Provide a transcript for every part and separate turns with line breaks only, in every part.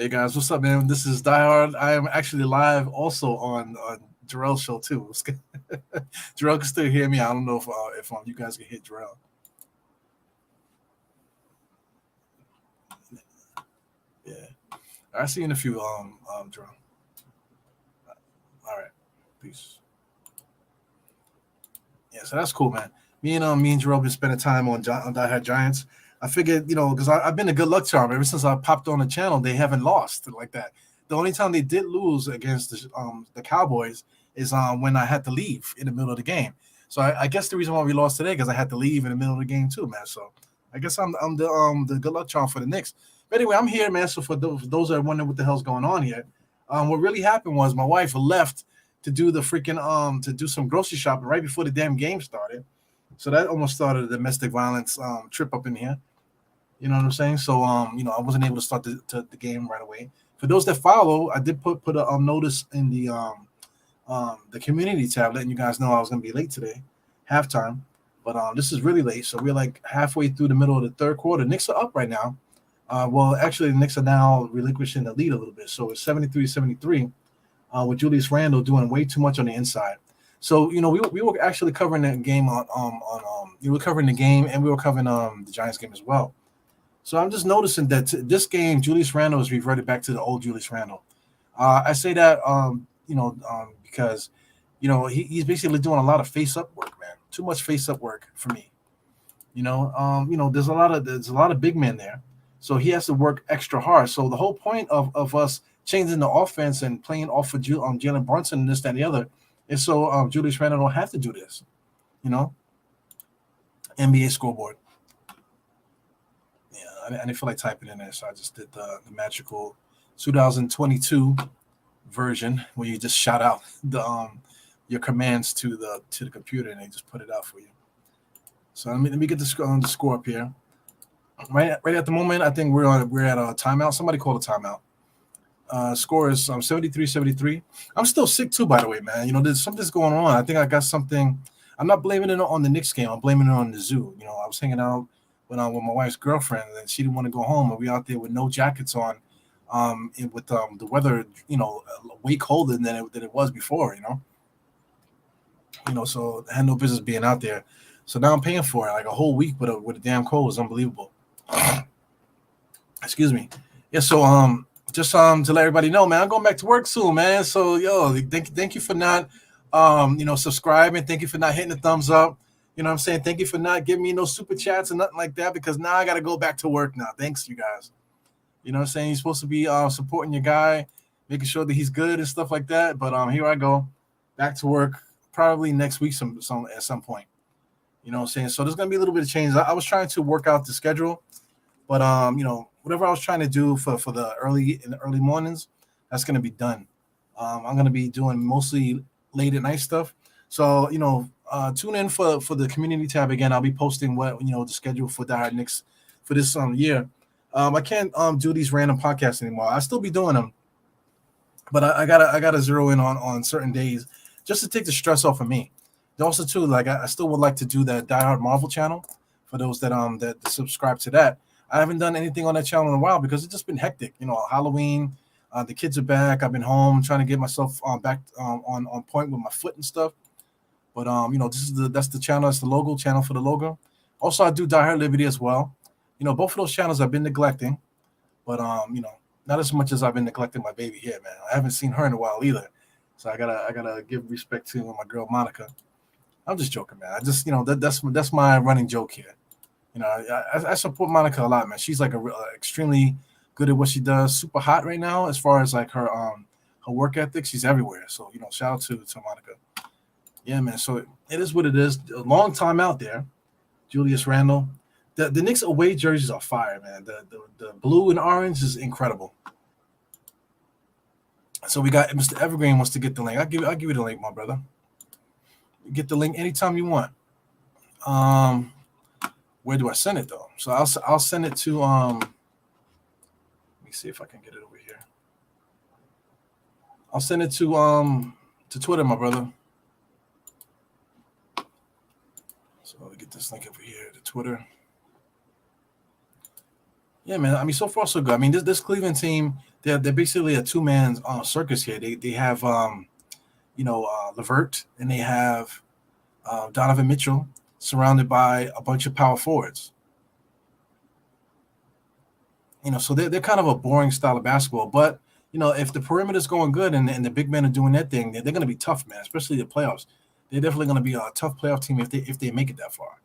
Hey guys, what's up, man? This is Die Hard. I am actually live also on Jarrell's show too. Jarrell can still hear me. I don't know if you guys can hear Jarrell. Yeah, I see you in a few. Jarrell. All right, peace. Yeah, so that's cool, man. Me and Jarrell been spending time on Die Hard Giants. I figured, because I've been a good luck charm ever since I popped on the channel. They haven't lost like that. The only time they did lose against the Cowboys is when I had to leave in the middle of the game. So I guess the reason why we lost today because I had to leave in the middle of the game too, man. So I guess I'm the good luck charm for the Knicks. But anyway, I'm here, man. So for those that are wondering what the hell's going on here, what really happened was my wife left to do the freaking to do some grocery shopping right before the damn game started. So that almost started a domestic violence trip up in here. You know what I'm saying? So I wasn't able to start the game right away. For those that follow, I did put a notice in the community tab letting you guys know I was gonna be late today, halftime. But this is really late, so we're like halfway through the middle of the third quarter. Knicks are up right now. Well, actually, the Knicks are now relinquishing the lead a little bit. So it's 73-73 with Julius Randle doing way too much on the inside. So we were actually covering the game on we were covering the game and we were covering the Giants game as well. So I'm just noticing that this game, Julius Randle has reverted back to the old Julius Randle. I say that because he's basically doing a lot of face up work, man. Too much face up work for me. There's a lot of big men there, so he has to work extra hard. So the whole point of us changing the offense and playing off of Jalen Brunson and this, that, and the other is so Julius Randle don't have to do this. You know, NBA scoreboard. Yeah, I didn't feel like typing in there, so I just did the magical 2022 version where you just shout out the your commands to the computer and they just put it out for you. So let me get the score up here. Right at the moment, I think we're at a timeout. Somebody call a timeout. Score is 73-73. I'm still sick too, by the way, man. There's something's going on. I think I got something. I'm not blaming it on the Knicks game. I'm blaming it on the zoo. I was hanging out with my wife's girlfriend, and she didn't want to go home, and we out there with no jackets on, with the weather, way colder than it was before. So I had no business being out there. So now I'm paying for it like a whole week with a damn cold. It's unbelievable. Excuse me. Yeah. So just to let everybody know, man, I'm going back to work soon, man. So thank you for not subscribing. Thank you for not hitting the thumbs up. You know what I'm saying? Thank you for not giving me no super chats and nothing like that because now I got to go back to work now. Thanks, you guys. You know what I'm saying? You're supposed to be supporting your guy, making sure that he's good and stuff like that. But here I go, back to work probably next week at some point. You know what I'm saying? So there's gonna be a little bit of change. I was trying to work out the schedule, but whatever I was trying to do for in the early mornings, that's gonna be done. I'm gonna be doing mostly late at night stuff. So tune in for the community tab again. I'll be posting what the schedule for Die Hard Knicks for this year. I can't do these random podcasts anymore. I still be doing them, but I gotta zero in on certain days just to take the stress off of me. Also, too, like I still would like to do that Die Hard Marvel channel for those that subscribe to that. I haven't done anything on that channel in a while because it's just been hectic. Halloween, the kids are back. I've been home trying to get myself back on point with my foot and stuff. But that's the channel. That's the logo channel for the logo. Also, I do Die Hard Liberty as well. Both of those channels I've been neglecting, but not as much as I've been neglecting my baby here, man. I haven't seen her in a while either, so I gotta give respect to my girl Monica. I'm just joking, man. I just that's my running joke here. I support Monica a lot, man. She's like extremely good at what she does. Super hot right now as far as like her work ethic. She's everywhere. So shout out to Monica. Yeah, man. So it is what it is. A long time out there. Julius Randle. The Knicks away jerseys are fire, man. The blue and orange is incredible. So we got Mr. Evergreen wants to get the link. I'll give you the link, my brother. You get the link anytime you want. Where do I send it though? So I'll send it to let me see if I can get it over here. I'll send it to Twitter, my brother. So I'll get this link over here to Twitter. Yeah, man. I mean, so far so good. I mean, this Cleveland team, they're basically a two-man circus here. They have Levert, and they have Donovan Mitchell surrounded by a bunch of power forwards. So they're kind of a boring style of basketball. But if the perimeter is going good and the big men are doing their thing, they're going to be tough, man. Especially the playoffs. They're definitely going to be a tough playoff team if they make it that far.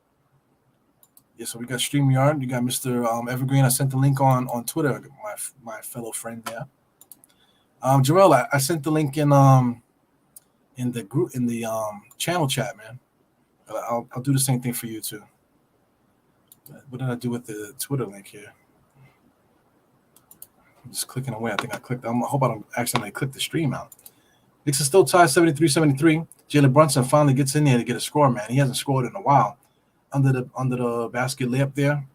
Yeah, so we got StreamYard. You got Mr. Evergreen. I sent the link on Twitter. My fellow friend there. Jarrell, I sent the link in the group in the channel chat, man. I'll do the same thing for you too. What did I do with the Twitter link here? I'm just clicking away. I think I clicked. I hope I don't accidentally click the stream out. Knicks is still tied 73-73. Jalen Brunson finally gets in there to get a score, man. He hasn't scored in a while. Under the basket layup there.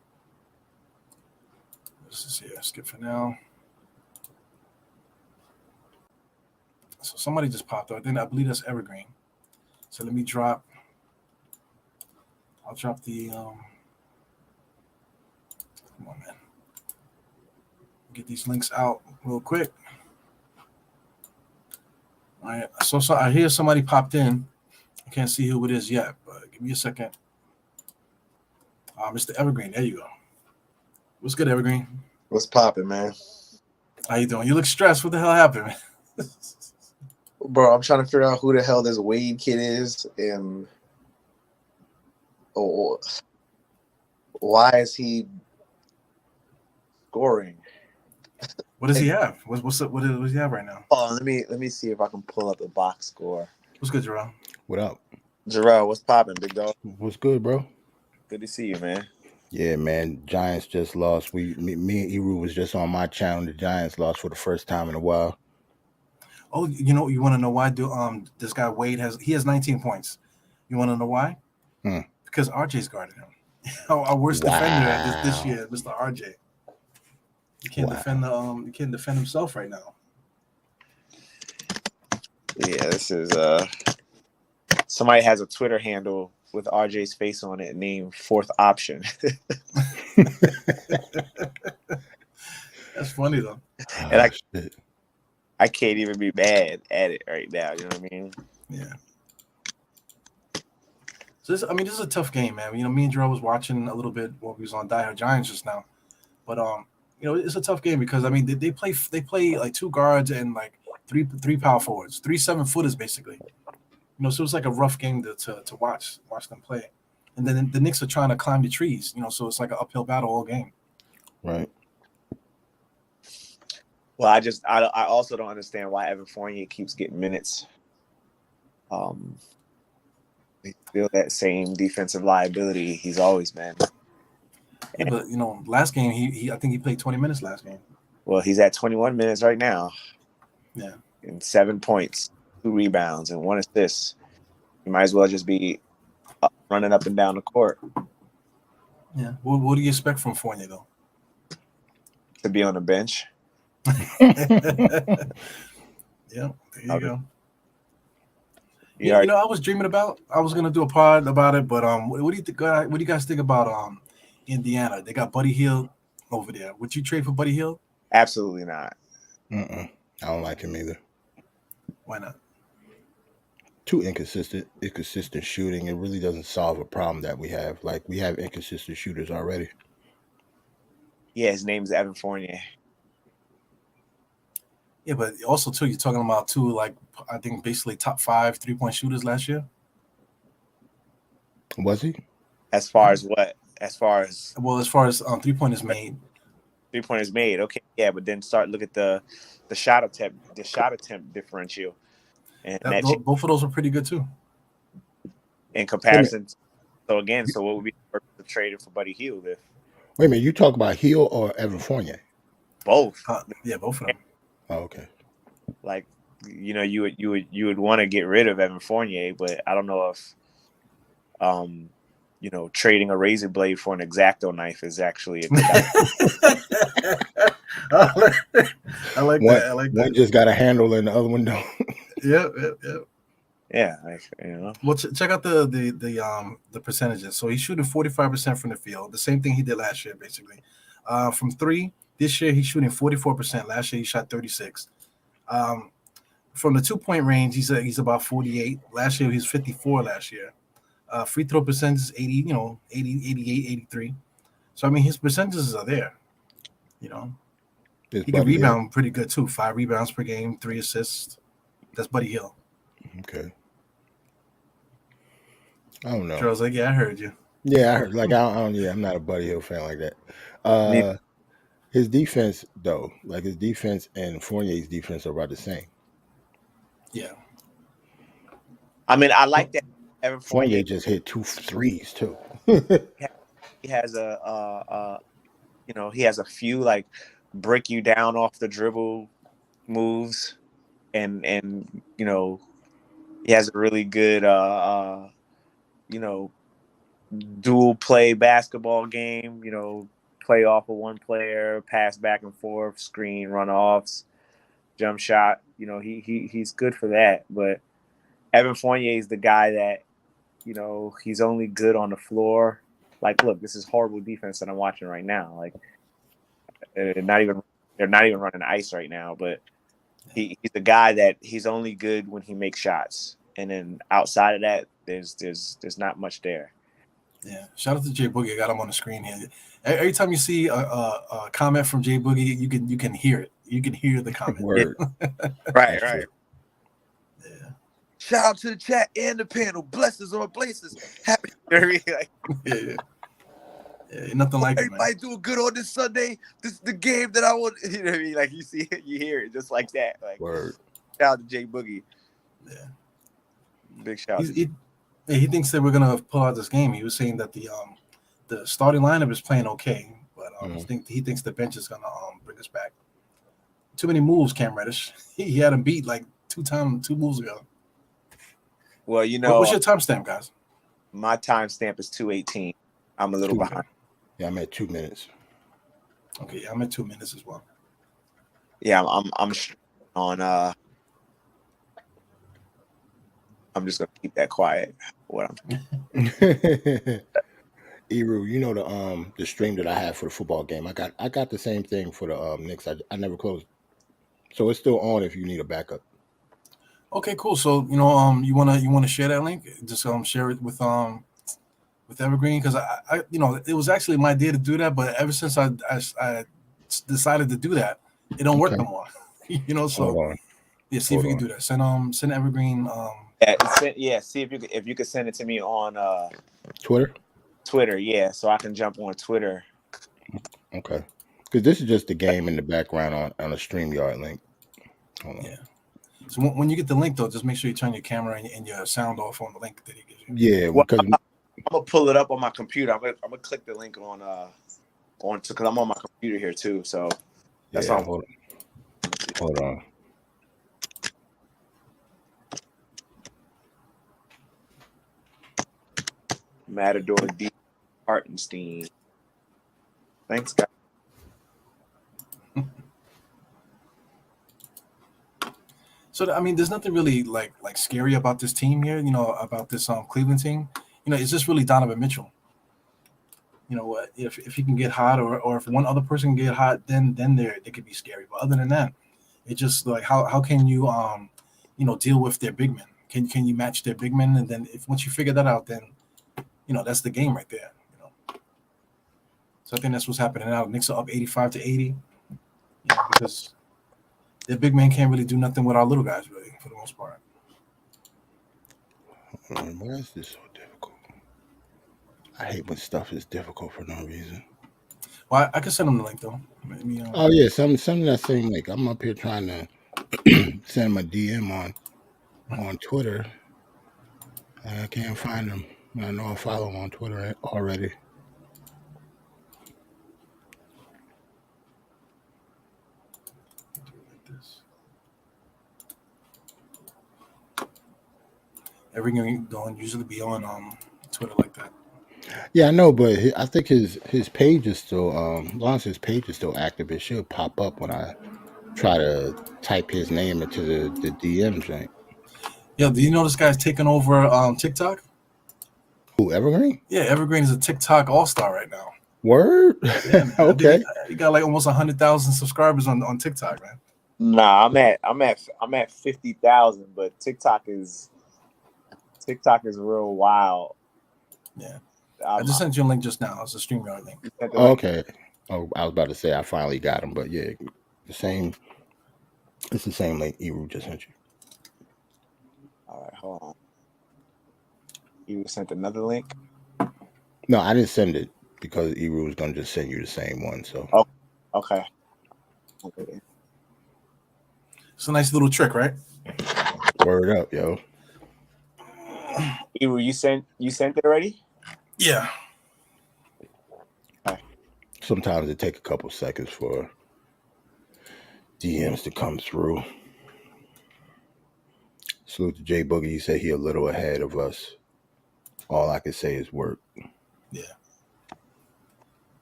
This is here. Skip for now. So somebody just popped up. I believe that's Evergreen. So let me drop. I'll drop the. Come on, man. Get these links out real quick. All right. So I hear somebody popped in. I can't see who it is yet, but give me a second. Mr. Evergreen, there you go. What's good, Evergreen?
What's popping, man?
How you doing? You look stressed. What the hell happened, man?
Bro, I'm trying to figure out who the hell this Wade kid is and why is he scoring?
What does he have? What does he have right now?
Oh, let me see if I can pull up the box score.
What's good, Jarrell?
What up?
Jarrell, what's popping, big dog?
What's good, bro?
Good to see you, man.
Yeah, man. Giants just lost. Me and Eru was just on my channel. The Giants lost for the first time in a while.
Oh, you want to know why? This guy Wade has 19 points. You want to know why? Because RJ's guarded him. Our worst defender this year, Mr. RJ. He can't defend he can't defend himself right now.
Yeah, this is somebody has a Twitter handle with RJ's face on it named Fourth Option.
That's funny though.
And I can't even be mad at it right now. You know what I mean?
Yeah. So this is a tough game, man. Me and Joe was watching a little bit while we was on Die Hard Giants just now, but it's a tough game because they play like two guards and like three power forwards, 3 7-footers basically. So it's like a rough game to watch them play, and then the Knicks are trying to climb the trees. So it's like an uphill battle all game.
Right.
Well, I also don't understand why Evan Fournier keeps getting minutes. They feel that same defensive liability he's always been.
Yeah, but last game I think he played 20 minutes last game.
Well, he's at 21 minutes right now.
Yeah.
And 7 points, 2 rebounds, and 1 assist. You might as well just be running up and down the court.
Yeah. What do you expect from Fournier though?
To be on the bench.
Yeah, there you go.
Yeah,
I was dreaming about. I was gonna do a pod about it, but what do you think? What do you guys think about Indiana? They got Buddy Hield over there. Would you trade for Buddy Hield?
Absolutely not.
I don't like him either.
Why not?
Too inconsistent shooting. It really doesn't solve a problem that we have. Like we have inconsistent shooters already.
Yeah, his name's Evan Fournier.
Yeah, but also too, you're talking about two, like I think basically top 5 3-point shooters last year.
Was he?
As far as what? As far as
3-pointers made.
3-pointers made. Okay, yeah, but then look at the shot attempt differential, and
both of those were pretty good too.
In comparison, so what would be the purpose of trading for Buddy Hield if?
Wait a minute, you talk about Hield or Evan Fournier?
Both.
Yeah, both of them.
Oh, okay.
Like, you would want to get rid of Evan Fournier, but I don't know if, trading a razor blade for an X-Acto knife is actually a good idea.
I like that.
One just got a handle and the other one don't.
Yeah.
Yeah,
Well, check out the percentages. So he's shooting 45% from the field, the same thing he did last year, basically. From 3, This year he's shooting 44%. Last year he shot 36. Um, from the 2 point range, he's about 48. Last year he was 54 last year. Free throw percentage is 80, 80, 88, 83. So I mean his percentages are there. You know,
This
he can
Buddy Hill.
rebound pretty good too. 5 rebounds per game, 3 assists. That's Buddy Hill.
Okay. I don't know.
Charles, like, yeah, I heard you.
Yeah, I heard. Like I don't. Yeah, I'm not a Buddy Hill fan like that. His defense though, like his defense and Fournier's defense are about the same.
Yeah.
I mean, I like that. Evan
Fournier
Fournier,
just hit 2 threes too.
he has he has a few like break you down off the dribble moves, and he has a really good dual play basketball game. Play off of one player, pass back and forth, screen, runoffs, jump shot. He's good for that. But Evan Fournier is the guy that, he's only good on the floor. Like, look, this is horrible defense that I'm watching right now. Like, they're not even running ice right now. But he's the guy that he's only good when he makes shots, and then outside of that, there's not much there.
Yeah, shout out to Jay Boogie. I got him on the screen here. Every time you see a comment from Jay Boogie, you can hear it. You can hear the comment.
Word.
Right.
Yeah.
Shout out to the chat and the panel. Blessings on blessings. Happy.
Yeah, nothing like it, man.
Everybody doing good on this Sunday. This is the game that I want. You know what I mean? Like, you see it, you hear it just like that. Like,
Word.
shout out to Jay Boogie.
Yeah.
Big shout out.
He thinks that we're gonna pull out this game. He was saying that the starting lineup is playing okay, but he thinks the bench is gonna bring us back. Too many moves, Cam Reddish. He had him beat like 2 moves ago.
Well,
what's your timestamp, guys?
My timestamp is 2:18. I'm a little behind.
Yeah, I'm at 2 minutes.
Okay, I'm at 2 minutes as well.
Yeah, I'm on. I'm just gonna keep that quiet.
Eru, the stream that I have for the football game. I got the same thing for the Knicks. I never closed, so it's still on if you need a backup.
Okay, cool. So you wanna share that link? Just share it with Evergreen, because I it was actually my idea to do that, but ever since I decided to do that, it don't work no more. So
Hold on.
Yeah, see if you can do that. Send Evergreen.
See if you could send it to me on
Twitter.
Yeah, so I can jump on Twitter.
Okay, because this is just the game in the background on a StreamYard link. Hold on.
Yeah. So when you get the link though, just make sure you turn your camera and your sound off on the link that he gives you.
Yeah, because
I'm gonna pull it up on my computer. I'm gonna click the link on because I'm on my computer here too. So that's all.
Hold on.
Matador D. Hartenstein. Thanks, guys.
So I mean, there's nothing really like scary about this team here. About this Cleveland team. It's just really Donovan Mitchell. If he can get hot, or if one other person can get hot, then they could be scary. But other than that, it's just like how can you deal with their big men? Can you match their big men? And then once you figure that out, then that's the game right there. So I think that's what's happening now. The Knicks are up 85-80, because their big men can't really do nothing with our little guys, really, for the most part.
Why is this so difficult? I hate when stuff is difficult for no reason.
Well, I can send them the link though. Maybe,
Oh yeah, send that same link. I'm up here trying to send him a DM on Twitter. I can't find him. I know I follow him on Twitter already.
Everything don't usually be on Twitter like that.
Yeah, I know, but I think his page is still as long as his page is still active, it should pop up when I try to type his name into the DM thing.
Yeah, do you know this guy's taking over TikTok?
Who, Evergreen?
Yeah, Evergreen is a TikTok all-star right now.
Word.
Yeah, man.
Okay.
He got like almost 100,000 subscribers on TikTok, man.
Nah, I'm at 50,000, but TikTok is real wild.
Yeah. I just sent you a link just now. It's a StreamYard link.
Okay. Oh, I was about to say I finally got him, but yeah, the same. It's the same link Eru just sent you.
All right, hold on. You sent another link?
No, I didn't send it because Eru was gonna just send you the same one. So.
Oh, okay.
It's a nice little trick, right?
Word up, yo.
Eru, you sent it already?
Yeah.
Okay.
Sometimes it take a couple seconds for DMs to come through. Salute to Jay Boogie. He said he a little ahead of us. All I can say is work.
Yeah.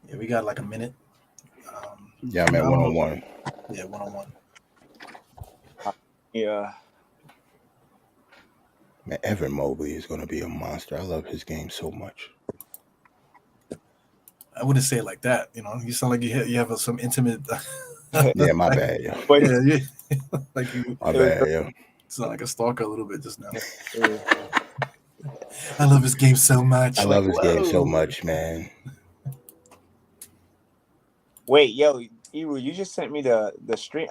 Yeah, we got like a minute.
Yeah, I'm at 1-on-1.
Yeah, 1-on-1.
Yeah.
Man, Evan Mobley is going to be a monster. I love his game so much.
I wouldn't say it like that. You know, you sound like you have some intimate.
Yeah, my bad, yo.
Yeah. Like you.
My bad, yo.
Sound like a stalker a little bit just now. I love his game so much.
I love his game so much, man.
Wait, yo, Eru, you just sent me the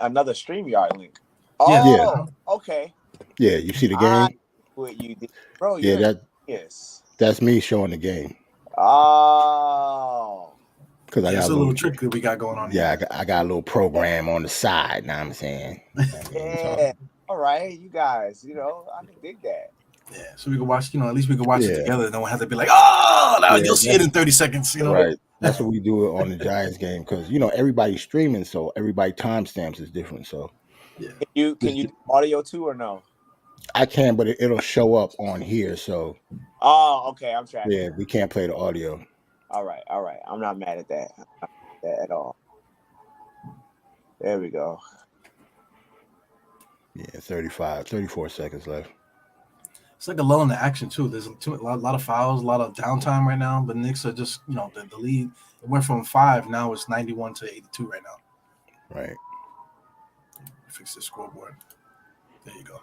another StreamYard link.
Oh,
okay.
Yeah, you see the game?
What you did, bro?
Yeah,
yes.
That's me showing the game.
Oh.
Because I got
it's a little trick that we got going on.
Yeah, I got a little program on the side. Now I'm saying.
Yeah. All right, you guys. You know, I can dig that.
Yeah, so we can watch. You know, at least we can watch it together. Don't have to be like, oh, now you'll see it in 30 seconds. You know,
right? That's what we do on the Giants game because everybody's streaming, so everybody timestamps is different. So,
yeah. Can you do audio too or no?
I can, but it'll show up on here. So,
oh, okay, I'm tracking.
Yeah, we can't play the audio.
All right. I'm not mad at that. At all. There we go.
Yeah, 34 seconds left.
It's like a lull in the action too. There's a lot of fouls, a lot of downtime right now. But Knicks are just, the lead. It went from 5, now it's 91 to 82 right now.
Right.
Fix the scoreboard. There you go.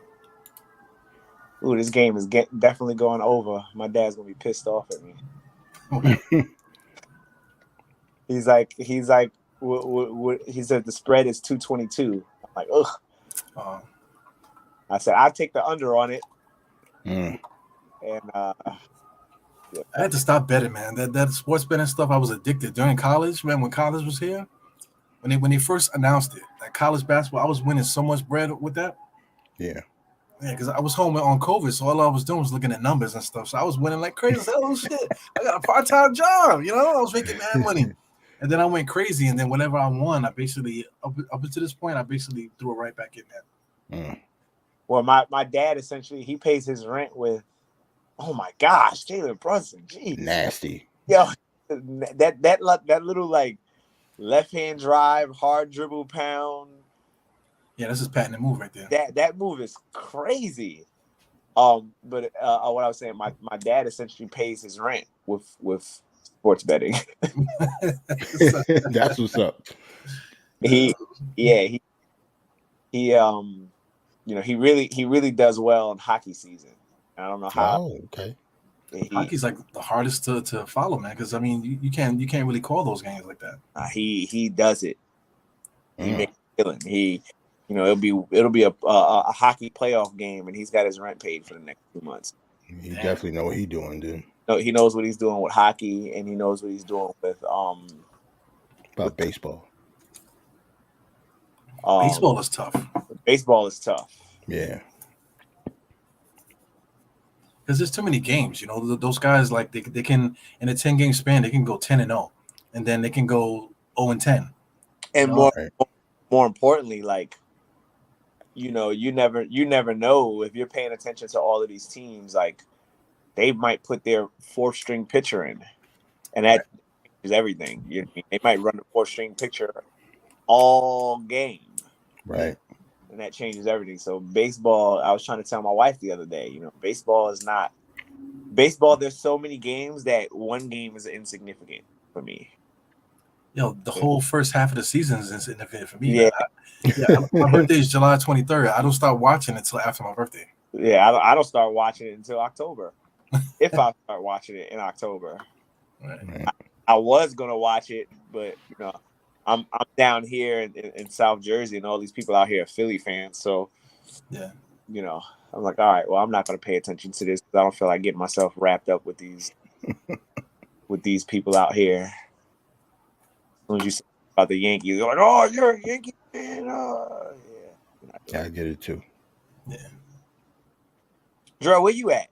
Ooh, this game is definitely going over. My dad's gonna be pissed off at me. He's like, what, he said the spread is 222. I'm like, ugh. I said I'll take the under on it. And
I had to stop betting, man. That sports betting stuff, I was addicted during college, man. When college was here, when they first announced it, like college basketball, I was winning so much bread with that.
Yeah,
because I was home on COVID, so all I was doing was looking at numbers and stuff. So I was winning like crazy. Oh shit! I got a part-time job. I was making mad money, and then I went crazy. And then whatever I won, I basically up to this point, I basically threw it right back in there.
Well, my dad essentially he pays his rent with. Oh my gosh, Jalen Brunson, geez,
nasty.
Yo, that little like left hand drive, hard dribble pound.
Yeah, this is patented move right there.
That move is crazy. But what I was saying, my dad essentially pays his rent with sports betting.
That's what's up.
He really does well in hockey season. I don't know how.
Oh, okay.
Hockey's like the hardest to follow, man. Because I mean, you can't really call those games like that.
He does it. He makes a killing. It'll be a hockey playoff game, and he's got his rent paid for the next 2 months.
He definitely know what he's doing, dude.
No, he knows what he's doing with hockey, and he knows what he's doing with
about baseball.
Baseball is tough.
Baseball is tough.
Yeah.
Because there's too many games, those guys like they can in a 10-game span they can go 10-0, and then they can go 0-10.
And more importantly, like you never know if you're paying attention to all of these teams. Like they might put their 4th string pitcher in, and that is everything. They might run the 4th string pitcher all game,
right?
And that changes everything. So baseball, I was trying to tell my wife the other day, baseball is not baseball. There's so many games that one game is insignificant for me.
The whole first half of the season is insignificant for me,
Yeah.
man. My birthday is July 23rd. I don't start watching until after my birthday.
Yeah, I don't start watching it until October. If I start watching it in October.
Right.
I was gonna watch it, but I'm down here in South Jersey, and all these people out here are Philly fans. So
Yeah.
I'm like, all right, well, I'm not gonna pay attention to this because I don't feel like getting myself wrapped up with these people out here. As soon as you say about the Yankees, you're like, oh, you're a Yankee fan.
Yeah, I get it too.
Yeah.
Dre, where you at?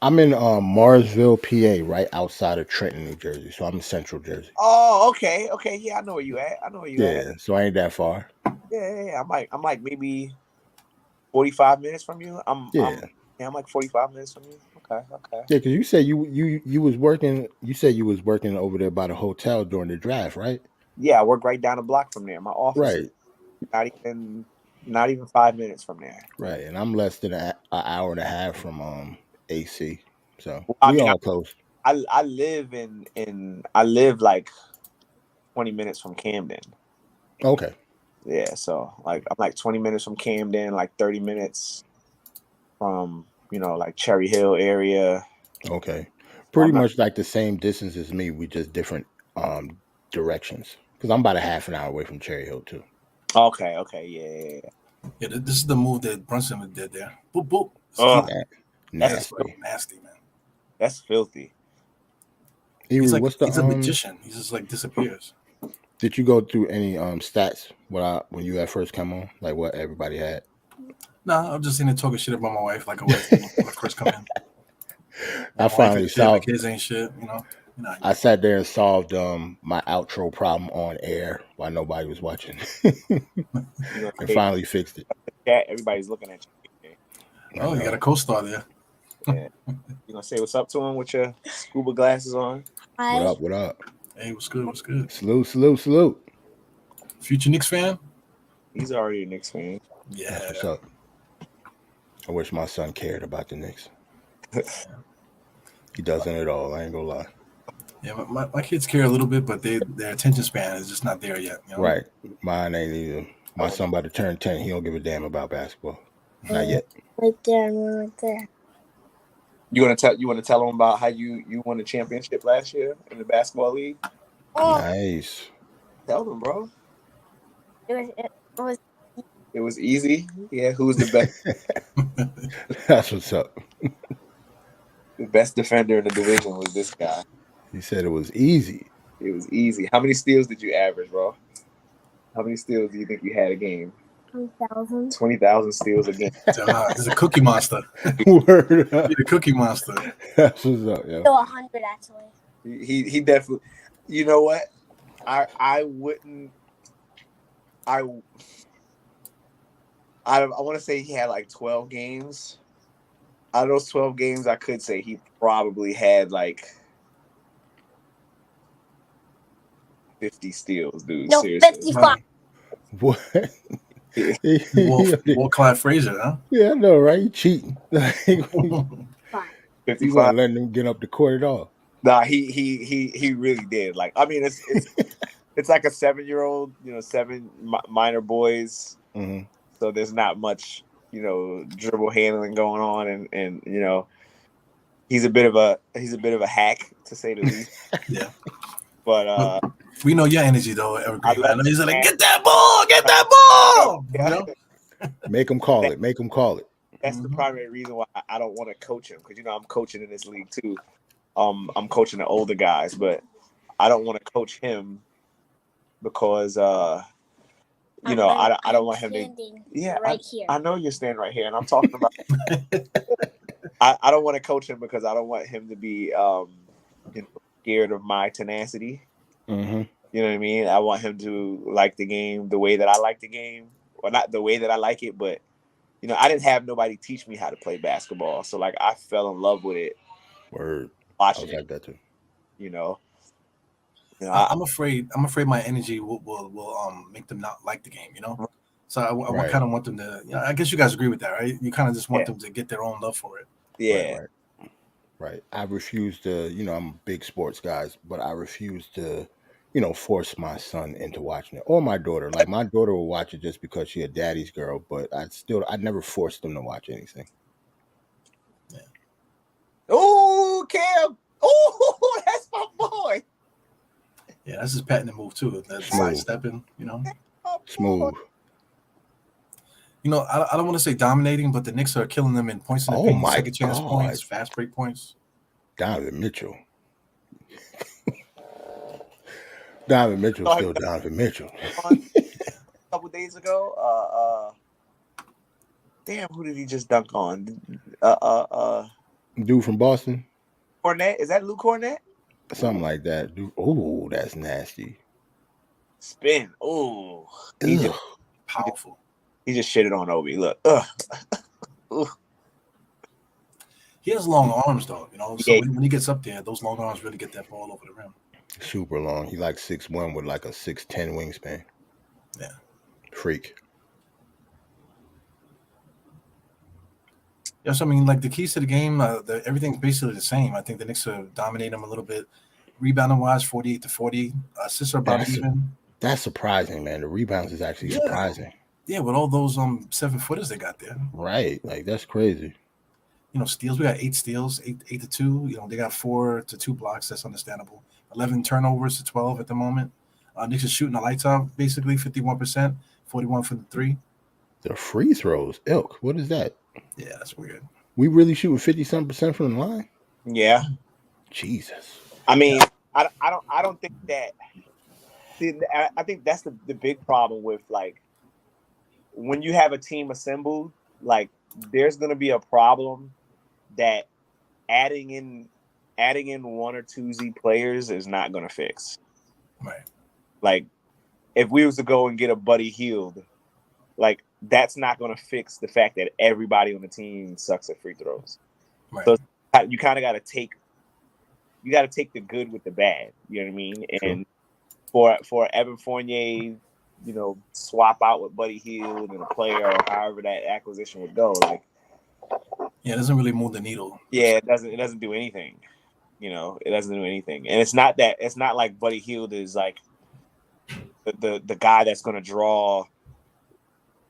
I'm in Marsville, PA, right outside of Trenton, New Jersey. So I'm in Central Jersey.
Oh, okay. Yeah, I know where you at.
Yeah, so I ain't that far.
Yeah. I'm like maybe 45 minutes from you. I'm like 45 minutes from you. Okay.
Yeah, because you said you was working. You said you was working over there by the hotel during the draft, right?
Yeah, I work right down the block from there. My office is
Right.
not even 5 minutes from there.
Right, and I'm less than an hour and a half from AC, so
I
we
mean,
all close.
I live I live like 20 minutes from Camden.
Okay.
Yeah, so like I'm like 20 minutes from Camden, like 30 minutes from like Cherry Hill area.
Okay, pretty much like the same distance as me. We just different directions because I'm about a half an hour away from Cherry Hill too.
Okay, yeah.
Yeah, this is the move that Brunson did there. Boop boop.
Oh,
That's nasty, man.
That's filthy.
He's
like
he's a magician. He just like disappears.
Did you go through any stats when you had first come on, like what everybody had?
No, I'm just in there talking shit about my wife, like always when I first come in.
I finally solved.
My kids ain't shit,
I sat there and solved my outro problem on air while nobody was watching, and finally fixed it.
Everybody's looking at you.
Oh, you got a co-star there.
Yeah. You gonna say what's up to him with your scuba glasses on?
Hi. What up?
Hey, what's good?
Salute.
Future Knicks fan?
He's already a Knicks fan.
Yeah.
That's what's up. I wish my son cared about the Knicks. He doesn't at all. I ain't gonna lie.
Yeah, my kids care a little bit, but their attention span is just not there yet.
Right. Mine ain't either. My son about to turn 10. He don't give a damn about basketball. Not yet.
Right there.
You want to tell them about how you won the championship last year in the basketball league?
Nice.
Tell them, bro.
It
was easy. Yeah, who's the best?
That's what's up.
The best defender in the division was this guy.
He said it was easy.
It was easy. How many steals did you average, bro? How many steals do you think you had a game?
20,000.
20,000 steals a game.
He's a cookie monster.
Word up.
He's a cookie monster.
That's what's up, yo.
So 100 actually.
He definitely. You know what? I wouldn't. I want to say he had like 12 games. Out of those 12 games, I could say he probably had like 50 steals, dude.
No,
seriously.
55.
What?
Wolf Clyde Frazier, huh?
Yeah, I know, right? You cheating.
55.
You weren't letting him get up the court at all.
Nah, he really did. Like, I mean, it's like a 7-year-old, 7 minor boys.
Mm-hmm.
So there's not much, dribble handling going on, and he's a bit of a hack, to say the least.
Yeah.
But
we know your energy though, Evergreen. He's like, get that ball.
Yeah.
Make him call it.
That's the primary reason why I don't want to coach him, because I'm coaching in this league too. I'm coaching the older guys, but I don't want to coach him because I don't want him to. Yeah,
right here.
I know you're standing right here, and I'm talking about. I don't want to coach him because I don't want him to be scared of my tenacity.
Mm-hmm.
You know what I mean? I want him to like the game the way that I like the game, or not the way that I like it, but I didn't have nobody teach me how to play basketball, so like I fell in love with it.
Word.
Watching
I was like that too.
I'm afraid my energy will make them not like the game. So I kind of want them to. I guess you guys agree with that, right? You kind of just want them to get their own love for it.
Yeah.
Right. I refuse to. I'm a big sports guys, but I refuse to force my son into watching it, or my daughter. Like my daughter will watch it just because she's a daddy's girl, but I never forced them to watch anything.
Oh, Cam! Oh, that's my boy.
Yeah, that's his patented move too. That sidestepping,
Smooth.
I don't want to say dominating, but the Knicks are killing them in points in the paint, second chance points, fast break points.
Donovan Mitchell. Donovan Mitchell still Donovan Mitchell.
A couple days ago, damn, who did he just dunk on?
Dude from Boston.
Cornette? Is that Lou Cornette?
Something like that. Dude. Oh, that's nasty.
Spin. Oh,
Powerful.
He just shitted on Obi. Look.
He has long arms, though. So when he gets up there, those long arms really get that ball over the rim.
Super long. He like 6'1" with like a 6'10" wingspan.
Yeah.
Freak.
Yes, I mean, like the keys to the game, everything's basically the same. I think the Knicks are dominating them a little bit. Rebounding wise, 48 to 40. Assists are about even.
That's surprising, man. The rebounds is actually surprising.
Yeah, with all those 7-footers they got there.
Right. Like that's crazy.
Steals, we got 8 steals, 8 to 2. They got 4 to 2 blocks. That's understandable. 11 turnovers to 12 at the moment. Knicks is shooting the lights out, basically 51%, 41 for the 3.
The free throws, ilk. What is that?
Yeah, that's weird.
We really shooting 50-something% from the line?
Yeah.
Jesus.
I mean, I don't think that. See, I think that's the big problem with like when you have a team assembled. Like, there's gonna be a problem that adding in 1 or 2 Z players is not gonna fix.
Right.
Like, if we was to go and get a Buddy Hield, like that's not gonna fix the fact that everybody on the team sucks at free throws.
Right.
So you kind of got to take the good with the bad. You know what I mean?
True.
And for Evan Fournier, swap out with Buddy Hield and a player, or however that acquisition would go. Like,
yeah, it doesn't really move the needle.
Yeah, it doesn't do anything. It doesn't do anything. And it's not like Buddy Hield is like the guy that's going to draw,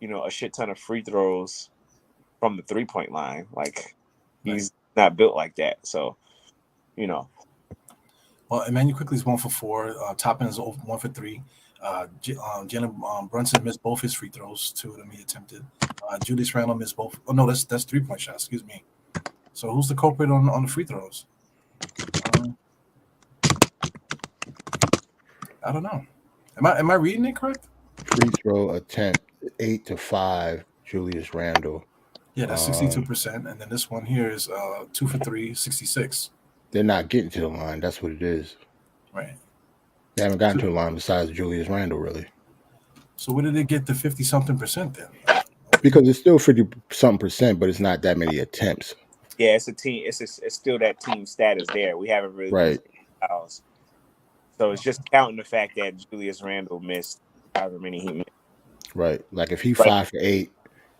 a shit ton of free throws from the 3-point line. Like, he's not built like that. So,
Well, Emmanuel Quickley's 1 for 4. Toppin is 1 for 3. Jalen Brunson missed both his free throws, 2 of them he attempted. Julius Randle missed both. Oh no, that's 3-point shots. Excuse me. So who's the culprit on the free throws? I don't know. Am I reading it correct?
Free throw attempt 8 to 5. Julius Randle.
Yeah, that's 62%, and then this one here is 2 for 3, 66.
They're not getting to the line. That's what it is.
Right.
They haven't gotten to the line besides Julius Randle, really.
So where did they get the 50-something% then?
Because it's still 50-something%, but it's not that many attempts.
Yeah, it's a team. It's still that team status there. We haven't really
right.
Fouls. So it's just counting the fact that Julius Randle missed however many he missed.
Right. Like if he 5 for 8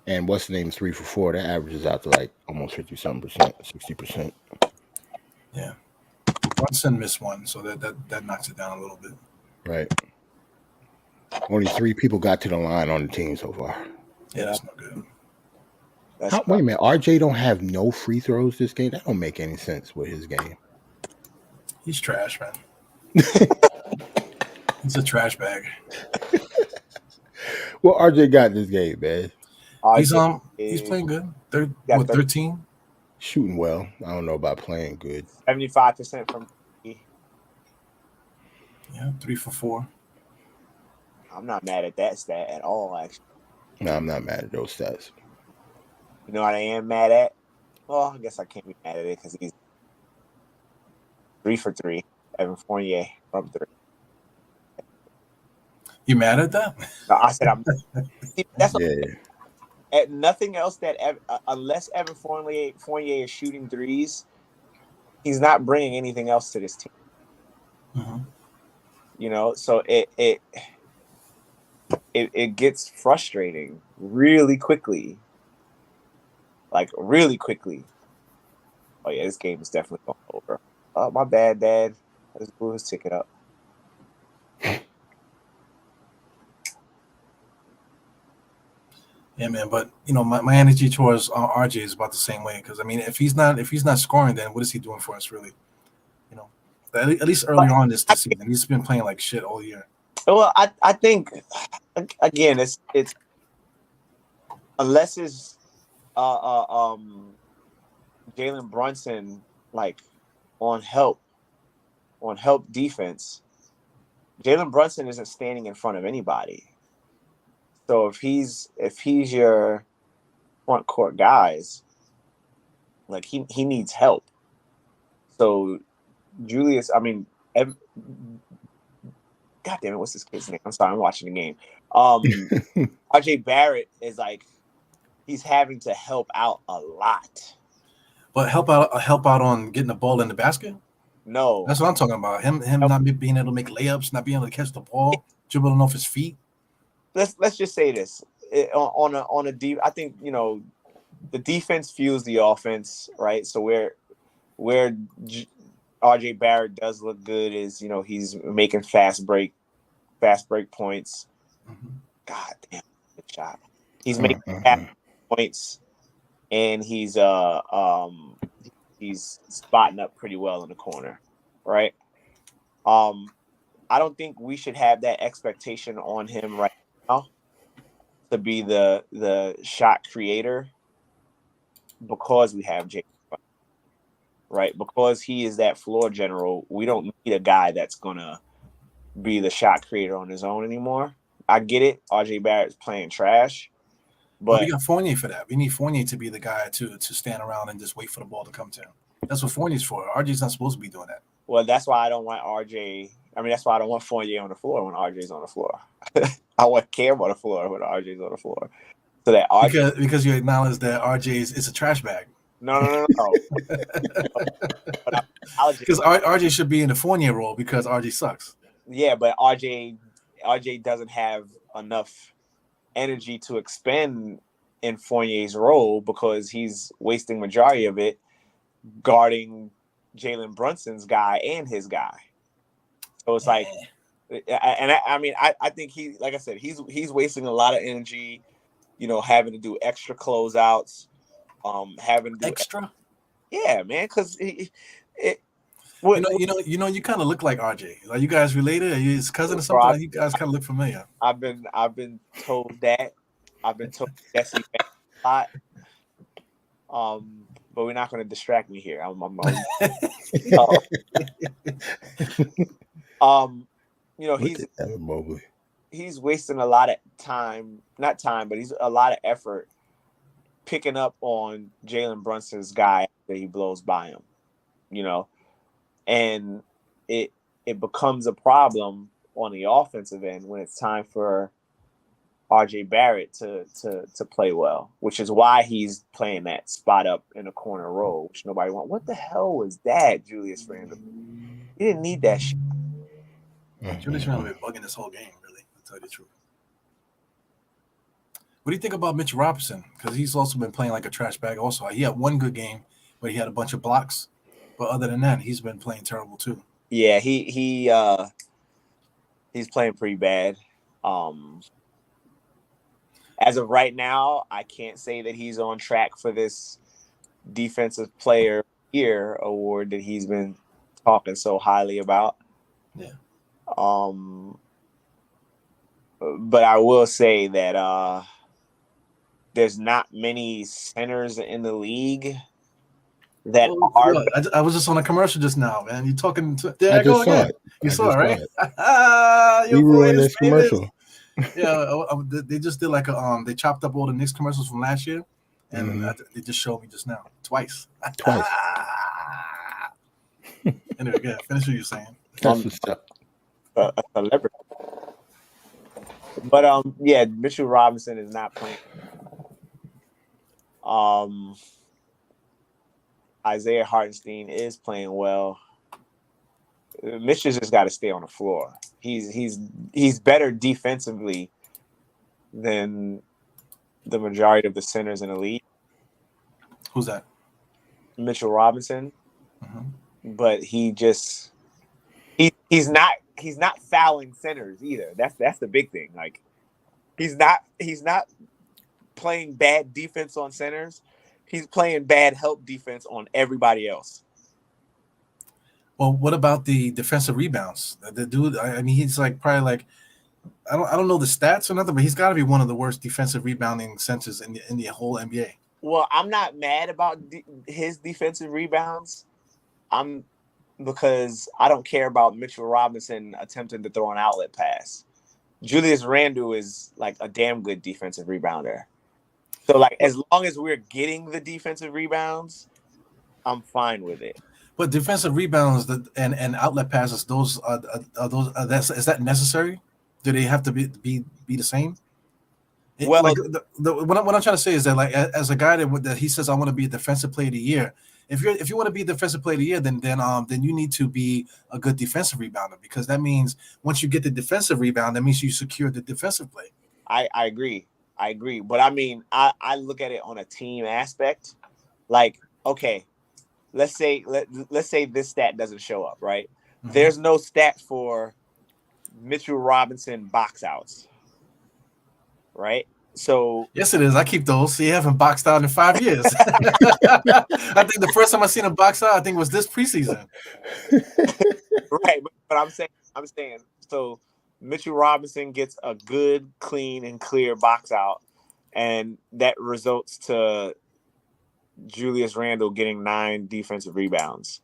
and what's the name 3 for 4, that averages out to like almost 50-something%, 60%.
Yeah. Brunson missed 1, so that knocks it down a little bit.
Right. Only 3 people got to the line on the team so far.
Yeah, that's not good.
Wait a minute, RJ don't have no free throws this game? That don't make any sense with his game.
He's trash, man. He's a trash bag.
Well, RJ got this game, man.
He's playing good. 13?
Shooting well. I don't know about playing good.
75% from 3.
Yeah, 3 for 4.
I'm not mad at that stat at all, actually.
No, I'm not mad at those stats.
You know what I am mad at? Well, I guess I can't be mad at it because he's 3 for 3. Evan Fournier from 3.
You mad at that?
No, I said I'm. That's
yeah.
Nothing else that unless Evan Fournier is shooting threes, he's not bringing anything else to this team.
Mm-hmm.
So it gets frustrating really quickly. Like really quickly. Oh yeah, this game is definitely going over. Oh, my bad, Dad. I just blew his ticket up.
Yeah, man. But my energy towards RJ is about the same way. Because I mean, if he's not scoring, then what is he doing for us, really? You know, at least earlier on this season, he's been playing like shit all year.
Well, I think again, it's unless it's Jalen Brunson like on help defense. Jalen Brunson isn't standing in front of anybody. So if he's your front court guys, like he needs help. So Julius, I mean, God damn it, what's this kid's name? I'm sorry, I'm watching the game. RJ Barrett is like he's having to help out a lot.
But help out on getting the ball in the basket.
No,
That's what I'm talking about. Him not being able to make layups, not being able to catch the ball, dribbling off his feet.
Let's just say this on a deep. I think the defense fuels the offense, right? So where RJ Barrett does look good is he's making fast break points.
Mm-hmm.
God damn, good shot. He's making fast points, and he's spotting up pretty well in the corner, right? I don't think we should have that expectation on him right now to be the shot creator because we have Jay, right? Because he is that floor general. We don't need a guy that's gonna be the shot creator on his own anymore. I get it. RJ Barrett's playing trash. But
we got Fournier for that. We need Fournier to be the guy to stand around and just wait for the ball to come to him. That's what Fournier's for. RJ's not supposed to be doing that.
Well, that's why I don't want RJ. I mean, that's why I don't want Fournier on the floor when RJ's on the floor. I want Cam on the floor when RJ's on the floor. So that RJ
because you acknowledge that RJ is a trash bag.
No.
Because RJ should be in the Fournier role because RJ sucks.
Yeah, but RJ doesn't have enough energy to expend in Fournier's role because he's wasting majority of it guarding Jalen Brunson's guy and his guy. So it's like, and I think he, like I said, he's wasting a lot of energy, having to do extra closeouts, having to do
extra.
Yeah, man, because you
kind of look like RJ. Are you guys related? Are you his cousin or something? You guys kind of look familiar.
I've been told that. I've been told Jesse a lot. But we're not going to distract me here. He's wasting a lot of time, not time, but he's a lot of effort picking up on Jalen Brunson's guy that he blows by him, and it becomes a problem on the offensive end when it's time for RJ Barrett to play well, which is why he's playing that spot up in a corner role, which nobody wants. What the hell was that, Julius Randle? He didn't need that shit.
Julius Randle been bugging this whole game, really, to tell you the truth. What do you think about Mitch Robinson? Because he's also been playing like a trash bag also. He had one good game where he had a bunch of blocks, but other than that, he's been playing terrible too.
Yeah, he's playing pretty bad. As of right now, I can't say that he's on track for this Defensive Player of the Year award that he's been talking so highly about.
Yeah.
But I will say that there's not many centers in the league that are.
I was just on a commercial just now, man. You talking?
I just saw it.
You saw it, right?
You ruined this commercial.
Yeah, they just did like they chopped up all the Knicks commercials from last year, and they just showed me just now twice. Anyway, yeah, finish what you're saying.
That's what's up. A celebrity. But yeah, Mitchell Robinson is not playing. Isaiah Hartenstein is playing well. Mitchell's just got to stay on the floor. He's better defensively than the majority of the centers in the league.
Who's that?
Mitchell Robinson.
Mm-hmm.
But he's not fouling centers either. That's the big thing. Like he's not playing bad defense on centers. He's playing bad help defense on everybody else.
Well, what about the defensive rebounds? The dude, I mean, he's like probably like I don't know the stats or nothing, but he's got to be one of the worst defensive rebounding centers in the whole NBA.
Well, I'm not mad about his defensive rebounds. Because I don't care about Mitchell Robinson attempting to throw an outlet pass. Julius Randle is like a damn good defensive rebounder. So like as long as we're getting the defensive rebounds, I'm fine with it.
But defensive rebounds and outlet passes, those is that necessary? Do they have to be the same?
Well,
like what I'm trying to say is that like as a guy that he says I want to be a defensive player of the year. If you want to be a defensive player of the year, then you need to be a good defensive rebounder, because that means once you get the defensive rebound, that means you secure the defensive play.
I agree. But I mean, I look at it on a team aspect. Like, okay, let's say this stat doesn't show up, right? Mm-hmm. There's no stat for Mitchell Robinson box outs, right? So
yes, it is. I keep those. He haven't boxed out in 5 years. I think the first time I seen him box out, I think was this preseason.
Right, but I'm saying. So Mitchell Robinson gets a good, clean, and clear box out, and that results to Julius Randle getting 9 defensive rebounds.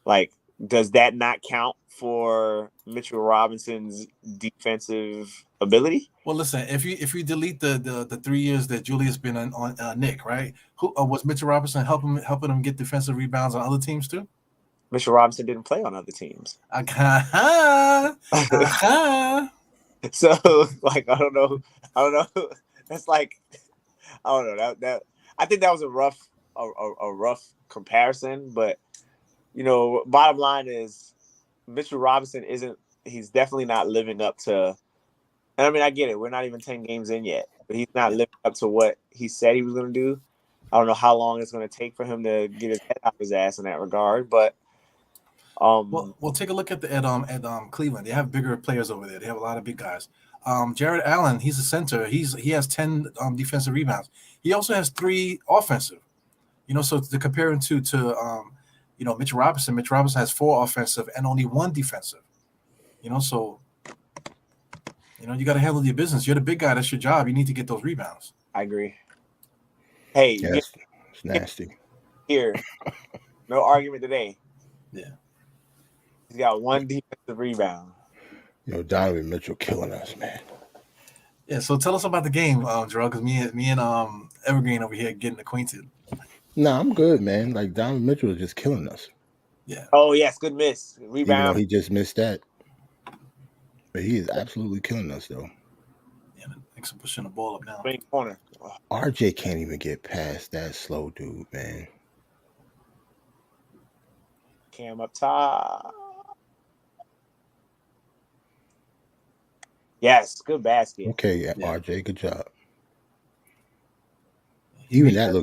Like, does that not count for Mitchell Robinson's defensive ability?
Well, listen, if you delete the 3 years that Julius been on Nick, right? Who was Mitchell Robinson helping him get defensive rebounds on other teams too?
Mitchell Robinson didn't play on other teams. So, like, I don't know. That's like, I don't know. That I think that was a rough comparison, but you know, bottom line is Mitchell Robinson he's definitely not living up to. And I mean, I get it. We're not even 10 games in yet, but he's not living up to what he said he was going to do. I don't know how long it's going to take for him to get his head out of his ass in that regard, but
well, take a look at Cleveland. They have bigger players over there. They have a lot of big guys. Jared Allen, he's a center. He has 10 defensive rebounds. He also has 3 offensive. You know, so to compare him to Mitchell Robinson. Mitchell Robinson has 4 offensive and only 1 defensive. You know, so you got to handle your business. You're the big guy. That's your job. You need to get those rebounds.
I agree. Hey,
yes, it's nasty.
Here, no argument today.
Yeah.
He's got 1 defensive rebound.
Donovan Mitchell killing us, man.
Yeah, so tell us about the game, Gerald, because me and Evergreen over here getting acquainted.
No, I'm good, man. Like, Donovan Mitchell is just killing us.
Yeah.
Oh, yes, good miss. Rebound.
Even though he just missed that. But he is absolutely killing us, though.
Yeah, thanks for pushing the ball up now.
Main corner.
RJ can't even get past that slow dude, man.
Cam up top. Yes, good basket.
Okay, yeah. RJ, good job. Even that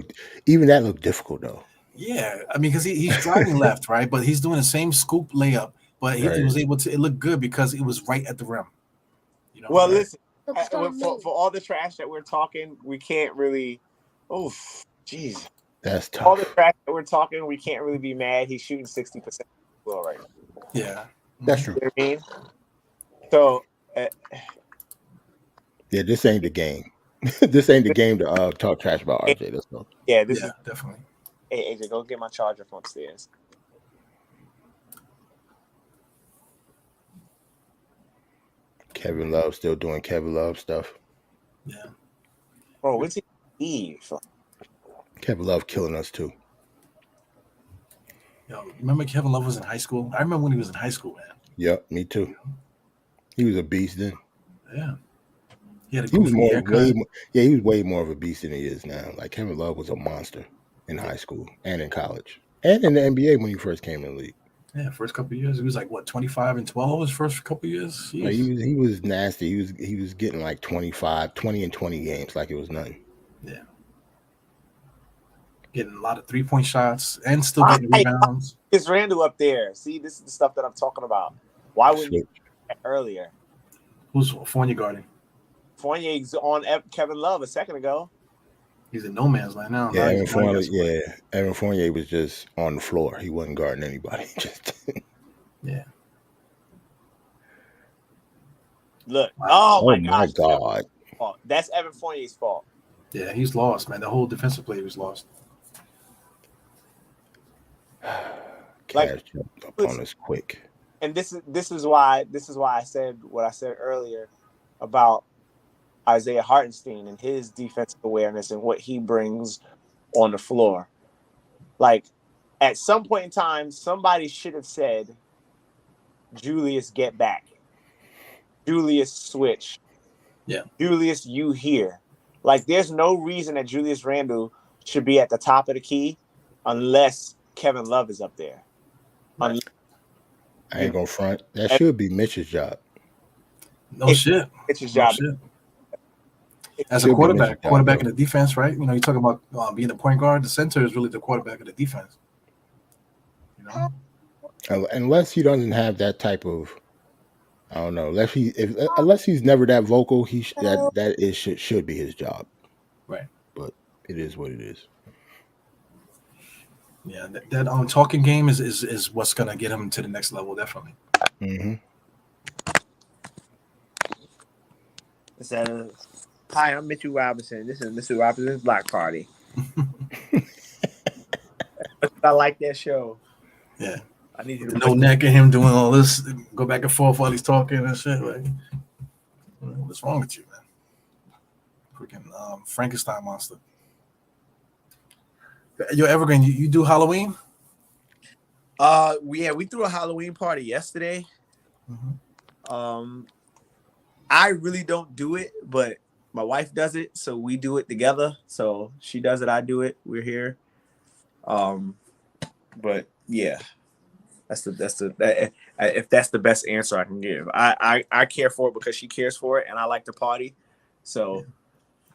looked difficult though.
Yeah, I mean, because he's driving left, right, but he's doing the same scoop layup, but he was able to. It looked good because it was right at the rim.
Well, listen, for all the trash that we're talking, we can't really. Oh, jeez,
that's tough.
All the trash that we're talking, we can't really be mad. He's shooting 60% well right now.
Yeah,
that's true.
You know what I mean? So.
Yeah, this ain't the game. This ain't the game to talk trash about RJ. Let's go.
Yeah, this is
definitely.
Hey, AJ, go get my charger from upstairs.
Kevin Love still doing Kevin Love stuff.
Yeah.
Oh, what's he Eve?
Kevin Love killing us too.
Yo, remember Kevin Love was in high school? I remember when he was in high school, man.
Yep, me too. He was a beast then.
Yeah.
He was way more of a beast than he is now. Like, Kevin Love was a monster in high school and in college and in the NBA when he first came in the league.
Yeah, first couple of years, he was like 25-12 his first couple of years.
Like, he was nasty. He was getting like 20 and 20 games like it was nothing.
Yeah, getting a lot of 3-point shots and still getting rebounds.
It's Randall up there. See, this is the stuff that I'm talking about. Why wouldn't you do that earlier?
Who's Fournier guarding?
Fournier's on Kevin Love a second ago.
He's in no man's land now.
Yeah,
Now
Evan
he's now he
Fournier.
got to play.
Yeah, Evan Fournier was just on the floor. He wasn't guarding anybody. Just
Yeah.
Look.
Wow.
Oh my
my
gosh.
God.
That's Evan Fournier's fault.
Yeah, he's lost, man. The whole defensive play was lost.
Cash jumped up on us quick.
And this is why I said what I said earlier about Isaiah Hartenstein and his defensive awareness and what he brings on the floor. Like, at some point in time, somebody should have said, Julius, get back. Julius, switch.
Yeah.
Julius, you here. Like, there's no reason that Julius Randle should be at the top of the key unless Kevin Love is up there.
Right.
I ain't gonna front. That should be Mitch's job.
No shit.
It's his
No
job.
shit. As
Should
a
be Mitch's job,
quarterback
though.
in the defense, right? You know, you're talking about being the point guard. The center is really the quarterback of the defense. You know,
Unless he doesn't have that type of, I don't know. Unless he's never that vocal, should be his job.
right?
But it is what it is.
Yeah, that talking game is what's gonna get him to the next level, definitely.
Mm-hmm.
Hi, I'm Mitchell Robinson. This is Mr. Robinson's Block Party. I like that show.
Yeah.
I need you to
No neck and him doing all this, go back and forth while he's talking and shit. Like, what's wrong with you, man? Freaking Frankenstein monster. Yo, Evergreen, you do Halloween?
We threw a Halloween party yesterday.
Mm-hmm.
I really don't do it, but my wife does it, so we do it together. So she does it, I do it. We're here. But yeah, if that's the best answer I can give. I care for it because she cares for it, and I like to party. So,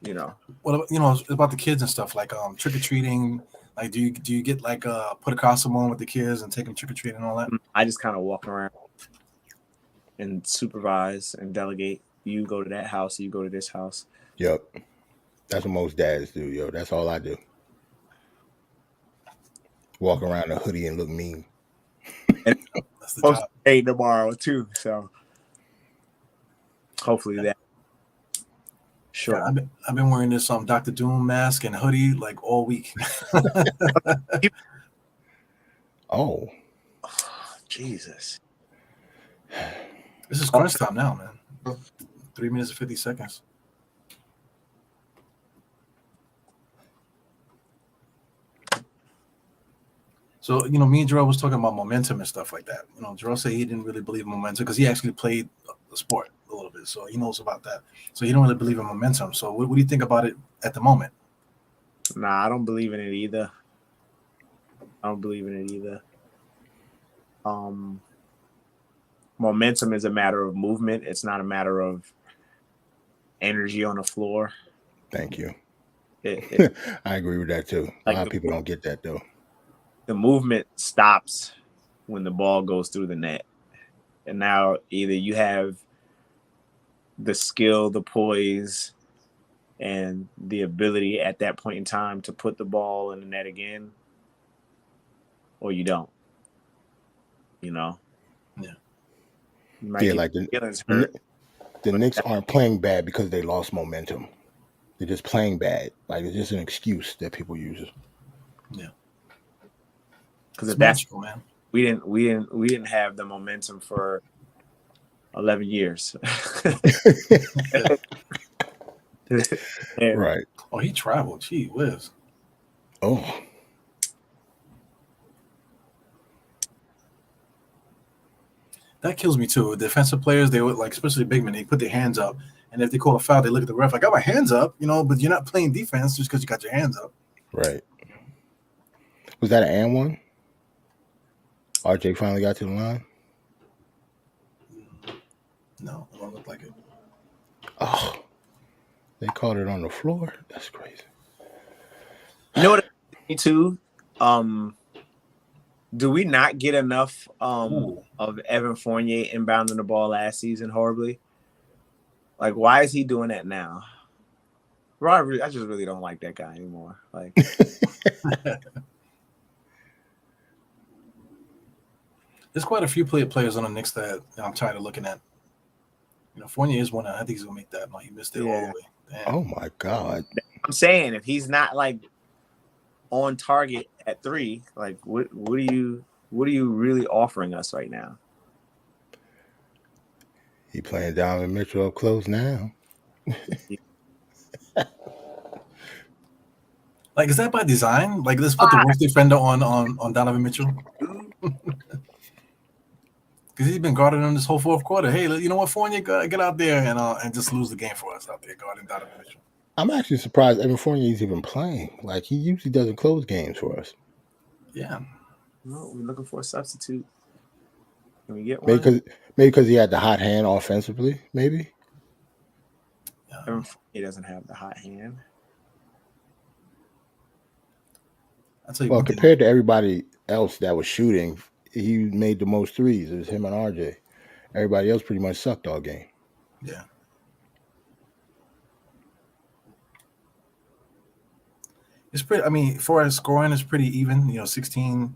you know.
What about the kids and stuff, like trick or treating? Like, do you get like put a costume on with the kids and take them trick or treating and all that?
I just kind of walk around and supervise and delegate. You go to that house, you go to this house.
Yep. That's what most dads do, yo. That's all I do. Walk around in a hoodie and look mean.
And
That's the
supposed
job.
to pay tomorrow too, so hopefully that. Sure.
Yeah, I've been wearing this Dr. Doom mask and hoodie like all week.
Oh,
Jesus.
This is crunch time now, man. 3 minutes and 50 seconds. So, me and Jarrell was talking about momentum and stuff like that. Jarrell said he didn't really believe in momentum because he actually played the sport a little bit. So he knows about that. So he don't really believe in momentum. So what do you think about it at the moment?
Nah, I don't believe in it either. Momentum is a matter of movement. It's not a matter of energy on the floor.
thank you.
It,
I agree with that too. A lot of people don't get that though.
the movement stops when the ball goes through the net. And now either you have the skill, the poise, and the ability at that point in time to put the ball in the net again, or you don't.
Yeah.
You might
Yeah,
get
like
feelings hurt.
the Knicks aren't playing bad because they lost momentum. They're just playing bad. Like, it's just an excuse that people use.
Yeah.
Because
It's
if that's
magical, man.
we didn't have the momentum for 11 years.
Right.
Oh, he traveled. Gee whiz.
Oh.
That kills me too. Defensive players, they would, like, especially big men, they put their hands up, and if they call a foul, they look at the ref. I got my hands up, but you're not playing defense just because you got your hands up.
Right. Was that an and one? RJ finally got to the line?
No, it don't look like it.
Oh. They called it on the floor? That's crazy.
You know what? Me too. Do we not get enough of Evan Fournier inbounding the ball last season horribly? Like, why is he doing that now? I just really don't like that guy anymore. Like,
there's quite a few players on the Knicks that I'm tired of looking at. Fournier is one. I think he's gonna make that. No, he missed it all the way. Damn.
Oh my God!
I'm saying, if he's not like on target at 3, like what are you really offering us right now?
He playing Donovan Mitchell up close now.
Like, is that by design? Like, let's put the worst defender on Donovan Mitchell. Because he's been guarding him this whole fourth quarter. Hey, you know what, Fournier, get out there and just lose the game for us out there guarding Donovan Mitchell.
I'm actually surprised Evan Fournier is even playing. Like, he usually doesn't close games for us.
Yeah.
Well, we're looking for a substitute. Can we get one?
Maybe because he had the hot hand offensively, maybe?
He doesn't have the hot hand.
I'll tell you
Well, compared to everybody else that was shooting, he made the most threes. It was him and RJ. Everybody else pretty much sucked all game.
Yeah. It's pretty. I mean, for scoring, it's pretty even. 16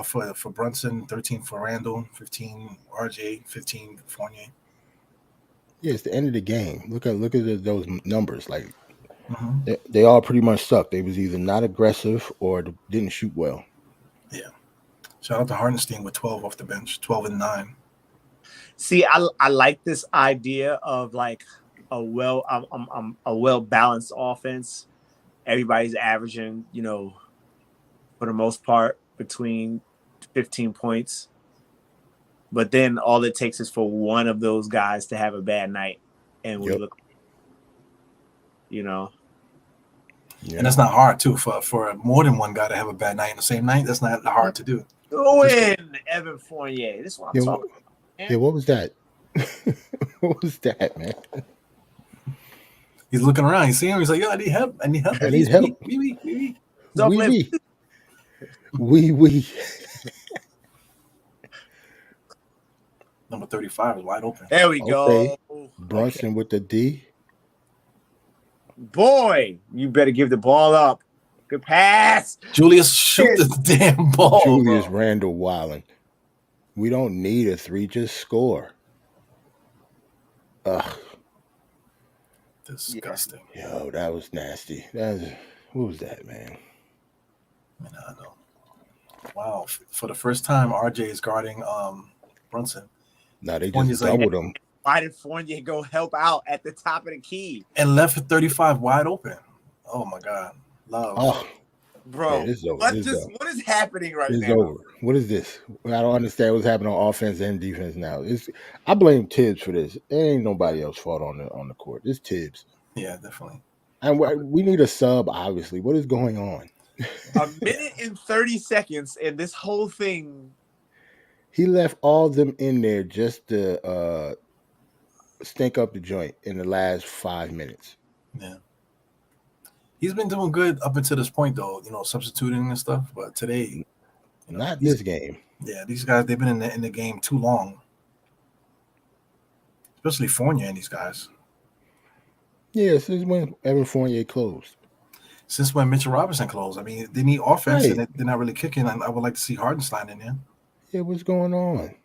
for Brunson, 13 for Randall, 15 RJ, 15 Fournier.
Yeah, it's the end of the game. Look at those numbers. Like, they all pretty much sucked. They was either not aggressive or didn't shoot well.
Yeah. Shout out to Hartenstein with 12 off the bench, 12 and 9.
See, I like this idea of like a well balanced offense. Everybody's averaging, for the most part, between 15 points. But then all it takes is for one of those guys to have a bad night, and we look,
And that's not hard too for more than one guy to have a bad night in the same night. That's not hard to do.
Win, Evan Fournier. This is what I'm talking about.
Yeah, what was that? What was that, man?
He's looking around. He's seeing him. He's like, yo, I need help. I need help.
We.
Number 35 is wide open.
There we go.
Brunson with the D.
Boy, you better give the ball up. Good pass.
Julius, shoot the damn ball.
Julius Randle wilding. We don't need a 3, just score. Ugh.
Disgusting.
Yo, that was nasty. What was that, man?
I know. Wow. For the first time, RJ is guarding Brunson.
No, they just doubled him.
Why did Fournier go help out at the top of the key?
And left 35 wide open. Oh, my God. Love.
Oh.
Bro, what is happening right now?
It's over. What is this? I don't understand what's happening on offense and defense now. I blame Tibbs for this. It ain't nobody else's fault on the court. It's Tibbs.
Yeah, definitely.
And we need a sub, obviously. What is going on?
A minute and 30 seconds, and this whole thing.
He left all of them in there just to stink up the joint in the last 5 minutes.
Yeah. He's been doing good up until this point, though, substituting and stuff. But today,
not this game.
Yeah, these guys, they've been in the game too long. Especially Fournier and these guys.
Yeah, since when Evan Fournier closed.
Since when Mitchell Robinson closed. I mean, they need offense, and they're not really kicking. And I would like to see Hartenstein in there.
Yeah, what's going on?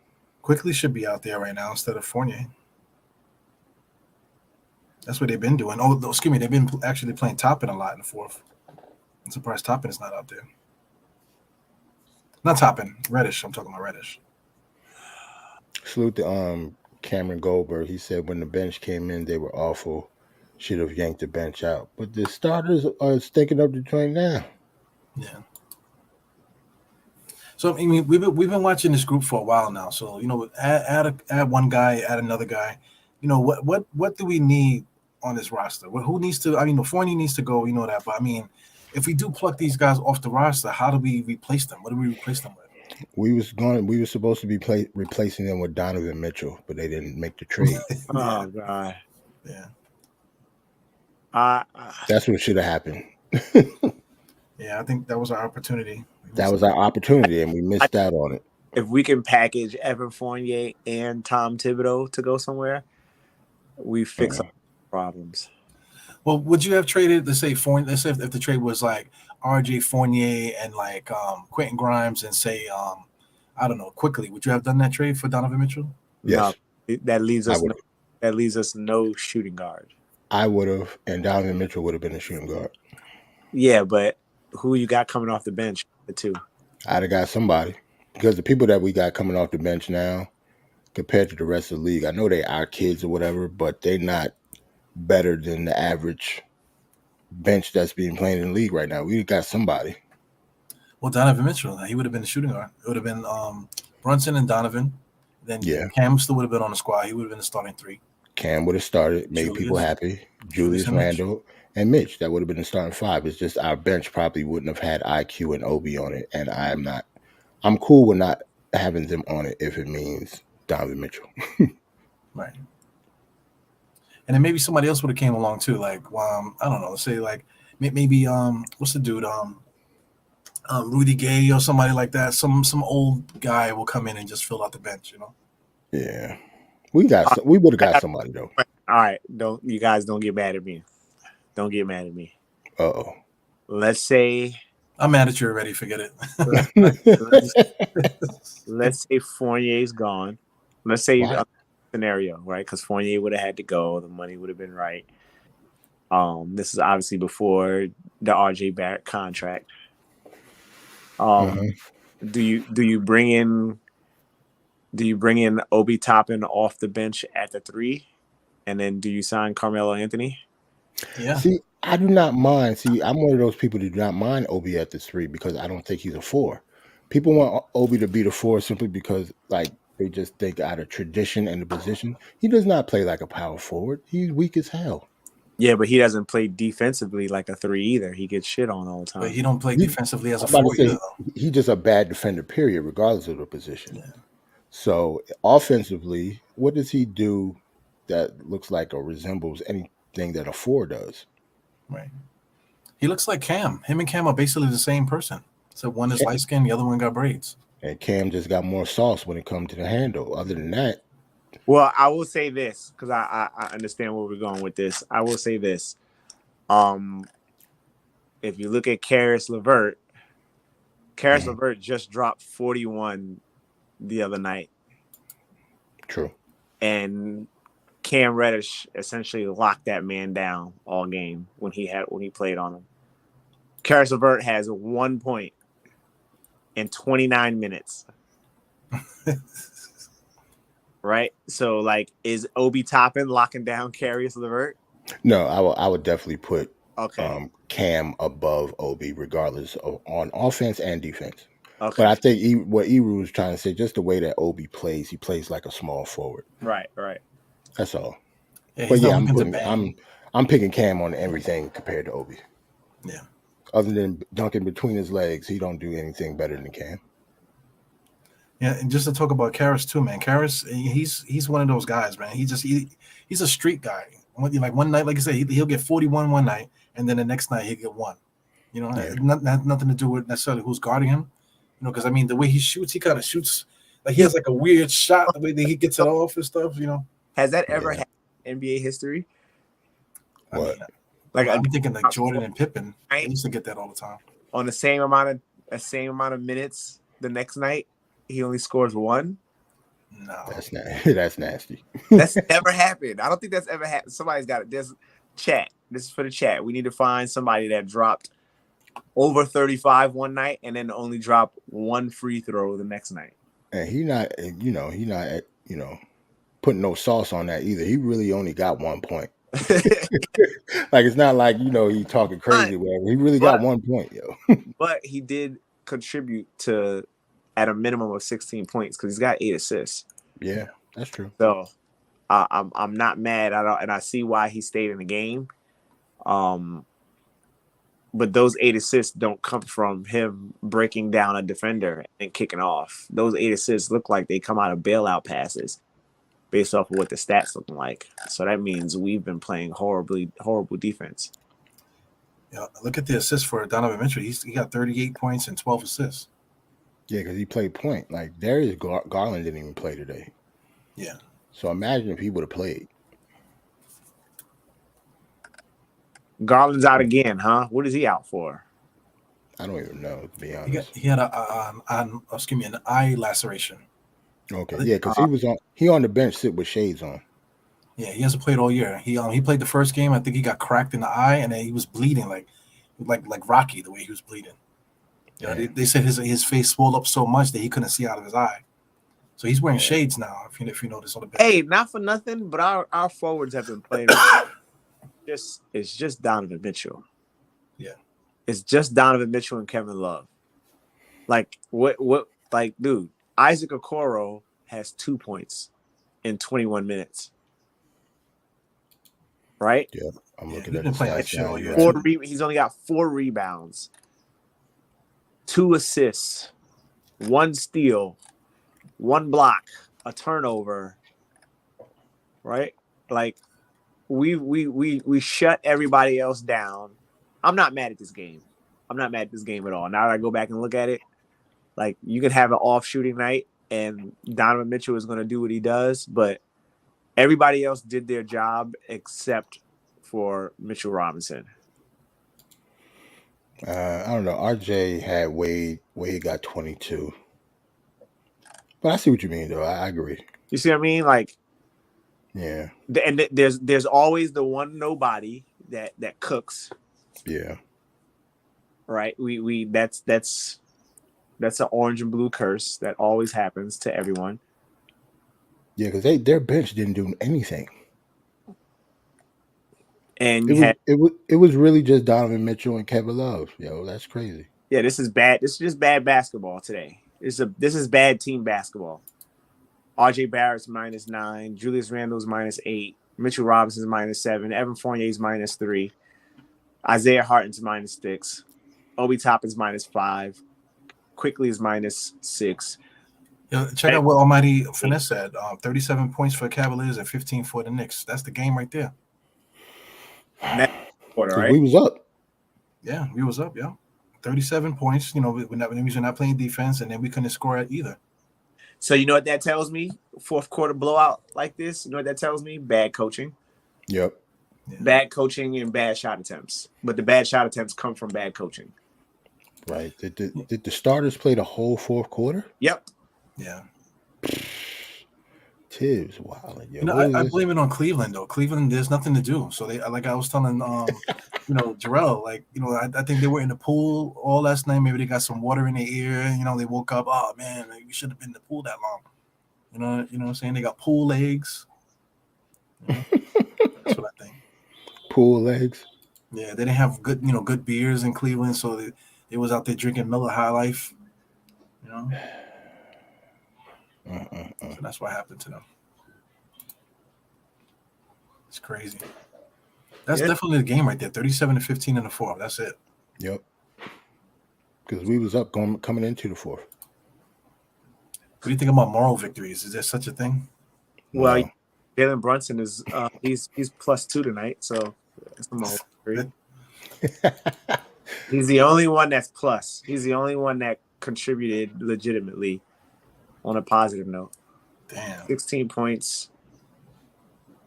Quickly should be out there right now instead of Fournier. That's what they've been doing. Oh, excuse me. They've been actually playing Toppin a lot in the fourth. I'm surprised Toppin is not out there. Not Toppin. Reddish. I'm talking about Reddish.
Salute to Cameron Goldberg. He said when the bench came in, they were awful. Should have yanked the bench out. But the starters are stinking up the joint now.
Yeah. So I mean, we've been watching this group for a while now. So add one guy, add another guy. What do we need on this roster? Who needs to? I mean, Fournier needs to go. We know that, but I mean, if we do pluck these guys off the roster, how do we replace them? What do we replace them with?
We were supposed to be replacing them with Donovan Mitchell, but they didn't make the trade.
Oh God.
Yeah.
That's what should have happened.
Yeah, I think that was our opportunity.
That was our opportunity, and we missed out on it.
If we can package Evan Fournier and Tom Thibodeau to go somewhere, we fix our problems.
Well, would you have traded, let's say, let's say if the trade was like RJ Fournier and like Quentin Grimes and say, I don't know, quickly, would you have done that trade for Donovan Mitchell?
No,
Yes,
that leaves
I
us
would.
no shooting guard.
I would have, and Donovan Mitchell would have been a shooting guard.
Yeah, but who you got coming off the bench? The two.
I'd have got somebody because the people that we got coming off the bench now, compared to the rest of the league, I know they are kids or whatever, but they're not better than the average bench that's being playing in the league right now. We got somebody.
Well, Donovan Mitchell, he would have been the shooting guard. It would have been Brunson and Donovan. Then
Yeah.
Cam still would have been on the squad. He would have been the starting three.
Cam would have started, made people happy. Julius
and Mitch.
Randle and Mitch. That would have been the starting five. It's just our bench probably wouldn't have had IQ and Obi on it. And I'm cool with not having them on it if it means Donovan Mitchell.
Right. And then maybe somebody else would have came along too. Like, I don't know, let's say like maybe what's the dude? Rudy Gay or somebody like that. Some old guy will come in and just fill out the bench, you know.
Yeah. We would have got somebody though.
All right, you guys don't get mad at me. Don't get mad at me.
Uh-oh.
Let's say
I'm mad at you already. Forget it.
let's say Fournier's gone. Let's say scenario, right? Because Fournier would have had to go. The money would have been right. This is obviously before the RJ Barrett contract. Do you bring in Obi Toppin off the bench at the 3, and then do you sign Carmelo Anthony?
Yeah.
See, I do not mind. See, I'm one of those people who do not mind Obi at the 3 because I don't think he's a 4. People want Obi to be the 4 simply because like they just think out of tradition and the position. He does not play like a power forward. He's weak as hell.
Yeah, but he doesn't play defensively like a 3 either. He gets shit on all the time.
But he don't play defensively as a 4 either.
He's just a bad defender, period, regardless of the position.
Yeah.
So offensively, what does he do that looks like or resembles anything that a 4 does?
Right. He looks like Cam. Him and Cam are basically the same person. So one is light skinned, the other one got braids.
And Cam just got more sauce when it comes to the handle. Other than that.
Well, I will say this, because I understand where we're going with this. I will say this. If you look at Karis LeVert just dropped 41 the other night.
True.
And Cam Reddish essentially locked that man down all game when he played on him. Karis LeVert has 1 point in 29 minutes. Right? So, like, is Obi Toppin locking down Karis LeVert?
No, I would definitely put Cam above Obi, regardless of on offense and defense. Okay. But I think what Eru was trying to say, just the way that Obi plays, he plays like a small forward.
Right.
That's all.
Yeah,
but yeah, I'm picking Cam on everything compared to Obi.
Yeah.
Other than dunking between his legs, he don't do anything better than Cam.
Yeah, and just to talk about Karis too, man. Karis, he's one of those guys, man. He's a street guy. Like one night, like I said, he'll get 41 one night, and then the next night he'll get 1. You know, nothing to do with necessarily who's guarding him. You know, because I mean, the way he shoots, he kind of shoots like he has like a weird shot. The way that he gets it off and stuff. You know,
has that ever happened in NBA history?
What?
I'm thinking like Jordan and Pippen. I used to get that all the time.
On the same amount of minutes, the next night he only scores 1.
No,
that's nasty.
That's never happened. I don't think that's ever happened. Somebody's got it. There's chat. This is for the chat. We need to find somebody that dropped over 35 one night and then only dropped 1 free throw the next night.
And he not putting no sauce on that either. He really only got 1 point. Like it's not like he talking crazy. Whatever. He really got 1 point, yo.
But he did contribute to at a minimum of 16 points because he's got 8 assists.
Yeah, that's true.
So I'm not mad at all, and I see why he stayed in the game. But those 8 assists don't come from him breaking down a defender and kicking off. Those 8 assists look like they come out of bailout passes based off of what the stats look like. So that means we've been playing horrible defense.
Yeah, look at the assists for Donovan Mitchell. He got 38 points and 12 assists.
Yeah, because he played point. Like Darius Garland didn't even play today.
Yeah.
So imagine if he would have played.
Garland's out again, huh? What is he out for?
I don't even know, to be honest.
He had an eye laceration.
Okay, yeah, because he on the bench sit with shades on.
Yeah, he hasn't played all year. He played the first game. I think he got cracked in the eye, and then he was bleeding like Rocky, the way he was bleeding. You know, they said his face swelled up so much that he couldn't see out of his eye. So he's wearing shades now. If you notice on the bench.
Hey, not for nothing, but our forwards have been playing. It's just Donovan Mitchell.
Yeah,
it's just Donovan Mitchell and Kevin Love. Like what? Like, dude, Isaac Okoro has 2 points in 21 minutes. Right?
Yeah, I'm looking at the stats now.
He's only got 4 rebounds, 2 assists, 1 steal, 1 block, a turnover. Right? Like we shut everybody else down. I'm not mad at this game. I'm not mad at this game at all. Now that I go back and look at it, like, you can have an off shooting night and Donovan Mitchell is going to do what he does, but everybody else did their job except for Mitchell Robinson.
I don't know. RJ had Wade. Wade got 22. But I see what you mean, though. I agree.
You see what I mean? Like,
yeah.
And there's always the one nobody that cooks.
Yeah.
Right. We that's an orange and blue curse that always happens to everyone.
Yeah, because their bench didn't do anything.
And
it was really just Donovan Mitchell and Kevin Love. Yo, that's crazy.
Yeah, this is bad. This is just bad basketball today. This is bad team basketball. RJ Barrett's -9, Julius Randle's -8, Mitchell Robinson's -7, Evan Fournier's -3, Isaiah Harton's -6, Obi Toppin's -5, Quickly is -6.
Yeah, check out what Almighty Finesse said. 37 points for the Cavaliers and 15 for the Knicks. That's the game right there.
Next quarter, right?
We was up.
Yeah, we was up. Yeah, 37 points. You know, we're not playing defense, and then we couldn't score at either.
So you know what that tells me? Fourth quarter blowout like this. You know what that tells me? Bad coaching.
Yep.
Yeah.
Bad coaching and bad shot attempts. But the bad shot attempts come from bad coaching.
Right. Did the starters play the whole fourth quarter?
Yep.
Yeah.
Tibbs, wow. Yo,
you know, I blame it on Cleveland though. Cleveland, there's nothing to do. So they, like I was telling, Jarrell, like, I think they were in the pool all last night. Maybe they got some water in their ear. They woke up. Oh man, we should have been in the pool that long. You know what I'm saying? They got pool legs. That's what I think.
Pool legs.
Yeah, they didn't have good beers in Cleveland, so they was out there drinking Miller High Life. So that's what happened to them. It's crazy. That's definitely the game right there. 37-15 in the fourth. That's it.
Yep. Because we was up coming into the fourth.
What do you think about moral victories? Is there such a thing?
Well, no. Jalen Brunson is he's +2 tonight, so that's a moral victory. He's the only one that's plus. He's the only one that contributed legitimately on a positive note.
Damn.
16 points,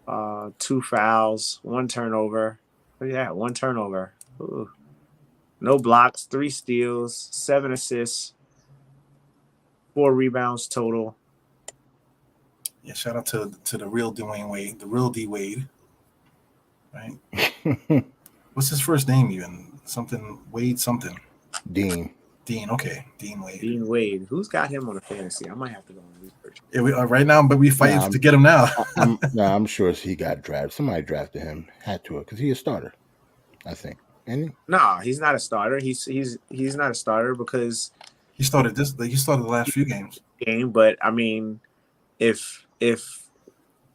2 fouls, 1 turnover. Look at that, 1 turnover. Ooh. No blocks, 3 steals, 7 assists, 4 rebounds total.
Yeah, shout out to the real Dwayne Wade, the real D Wade. Right? What's his first name even? Something Wade something.
Dean,
okay. Dean Wade.
Dean Wade. Who's got him on a fantasy? I might have to go and research.
Yeah, we are right now, but we fighting to get him now.
I'm sure he got drafted. Somebody drafted him. Had to, because he's a starter, I think. Isn't he?
Nah, he's not a starter. He's not a starter because
he started the last few games.
But I mean, if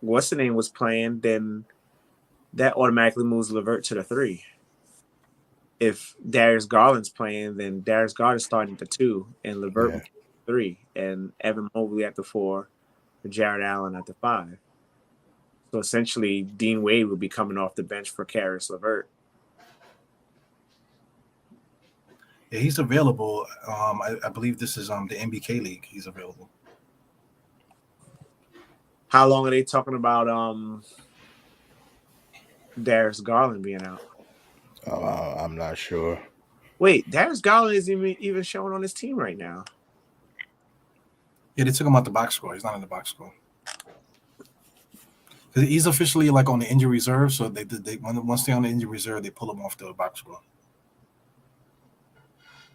what's the name was playing, then that automatically moves LeVert to the 3. If Darius Garland's playing, then Darius Garland's starting at the 2, and LeVert 3, and Evan Mobley at the 4, and Jared Allen at the 5. So essentially, Dean Wade would be coming off the bench for Caris LeVert.
Yeah, he's available. I believe this is the NBK league. He's available.
How long are they talking about Darius Garland being out?
I'm not sure.
Wait, Darius Garland isn't even showing on his team right now.
Yeah, they took him out the box score. He's not in the box score. He's officially like on the injury reserve, so once they're on the injury reserve, they pull him off the box score.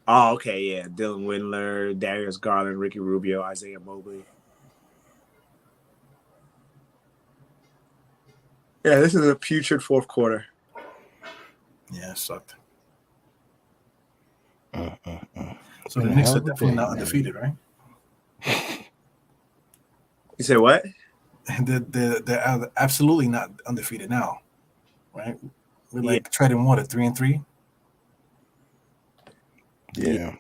Oh, okay, yeah. Dylan Windler, Darius Garland, Ricky Rubio, Isaiah Mobley. Yeah, this is a putrid fourth quarter.
Yeah, it sucked. So
Been
the
a
Knicks
hell
are
of a
definitely
day,
not
man.
undefeated, right?
You said what?
They're absolutely not undefeated now, right? We're
Yeah.
like treading what, 3-3?
Yeah.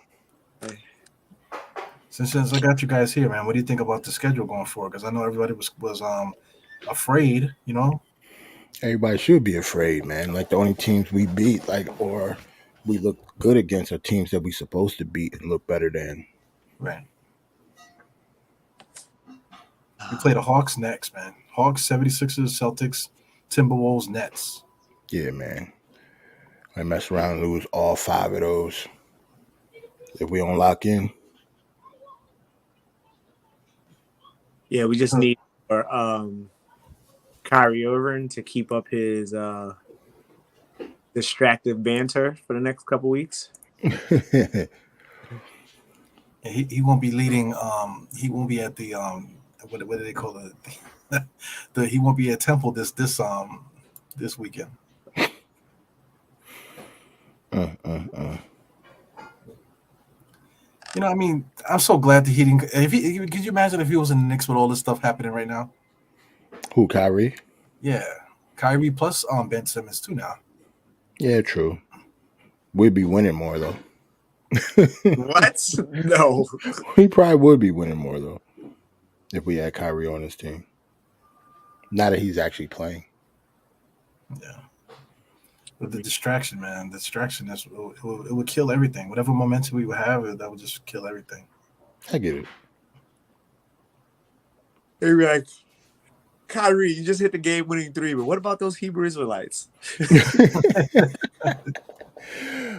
Since I got you guys here, man, what do you think about the schedule going forward? Because I know everybody was afraid, you know.
Everybody should be afraid, man. Like the only teams we beat, or we look good against, are teams that we supposed to beat and look better than.
Right. We play the Hawks next, man. Hawks, 76ers, Celtics, Timberwolves, Nets.
Yeah, man. I mess around and lose all 5 of those if we don't lock in.
Yeah, we just need for Kyrie Irving to keep up his distractive banter for the next couple weeks.
He won't be leading. He won't be at the what do they call it? He won't be at Temple this weekend. You know, I mean, I'm so glad that he didn't. Could you imagine if he was in the Knicks with all this stuff happening right now?
Who, Kyrie?
Yeah, Kyrie plus Ben Simmons too now.
Yeah, true. We'd be winning more though.
What? No.
We probably would be winning more though if we had Kyrie on his team. Now that he's actually playing.
Yeah. But the distraction, man, the distraction it would kill everything. Whatever momentum we would have, that would just kill everything.
I get it.
They'd be like, Kyrie, you just hit the game-winning 3, but what about those Hebrew Israelites?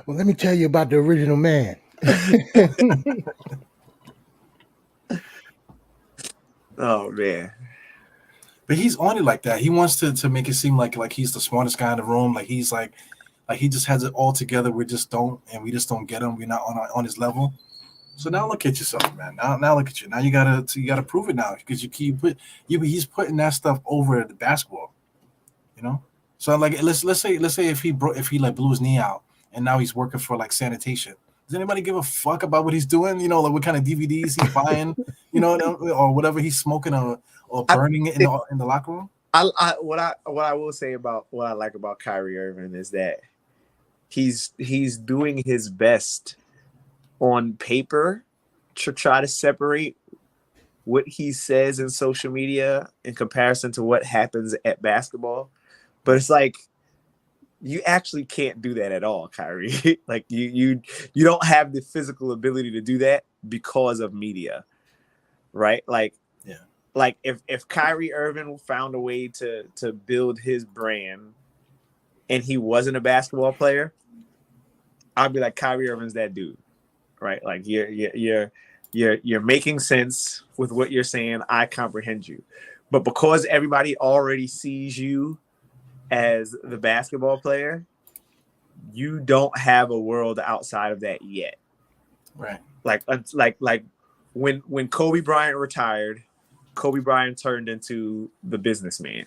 Well, let me tell you about the original man.
Oh man.
But he's on it like that. He wants to make it seem like he's the smartest guy in the room. Like he's like he just has it all together. We just don't get him. We're not on his level. So now look at yourself, man. Now look at you. Now you gotta prove it now because he's putting that stuff over the basketball. You know. So like let's say if he like blew his knee out and now he's working for like sanitation. Does anybody give a fuck about what he's doing? You know, like what kind of DVDs he's buying, you know, or whatever he's smoking or burning it in the locker room?
What I will say about what I like about Kyrie Irving is that he's doing his best on paper to try to separate what he says in social media in comparison to what happens at basketball. But it's like you actually can't do that at all, Kyrie. Like you don't have the physical ability to do that because of media, right? Like,
yeah.
Like if Kyrie Irving found a way to build his brand and he wasn't a basketball player, I'd be like, Kyrie Irving's that dude, right? Like you're making sense with what you're saying. I comprehend you, but because everybody already sees you as the basketball player, you don't have a world outside of that yet.
Right.
Like when Kobe Bryant retired, Kobe Bryant turned into the businessman,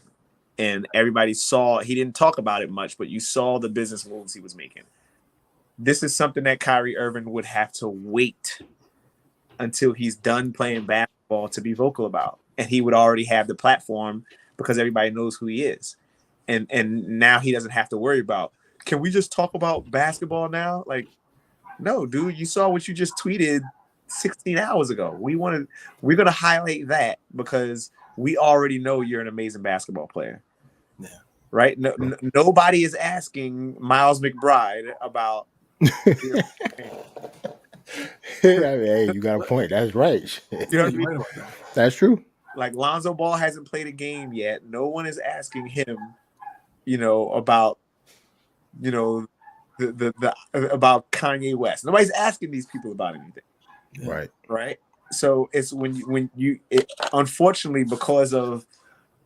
and everybody saw, he didn't talk about it much, but you saw the business moves he was making. This is something that Kyrie Irving would have to wait until he's done playing basketball to be vocal about. And he would already have the platform because everybody knows who he is. And now he doesn't have to worry about, can we just talk about basketball now? Like, no, dude, you saw what you just tweeted 16 hours ago. We're going to highlight that because we already know you're an amazing basketball player.
Yeah.
Right? Nobody is asking Miles McBride about.
Hey, you got a point. That's right.
You know what I mean?
Right about that.
That's true.
Like Lonzo Ball hasn't played a game yet. No one is asking him, about, about Kanye West. Nobody's asking these people about anything.
Right.
Right. So it's unfortunately, because of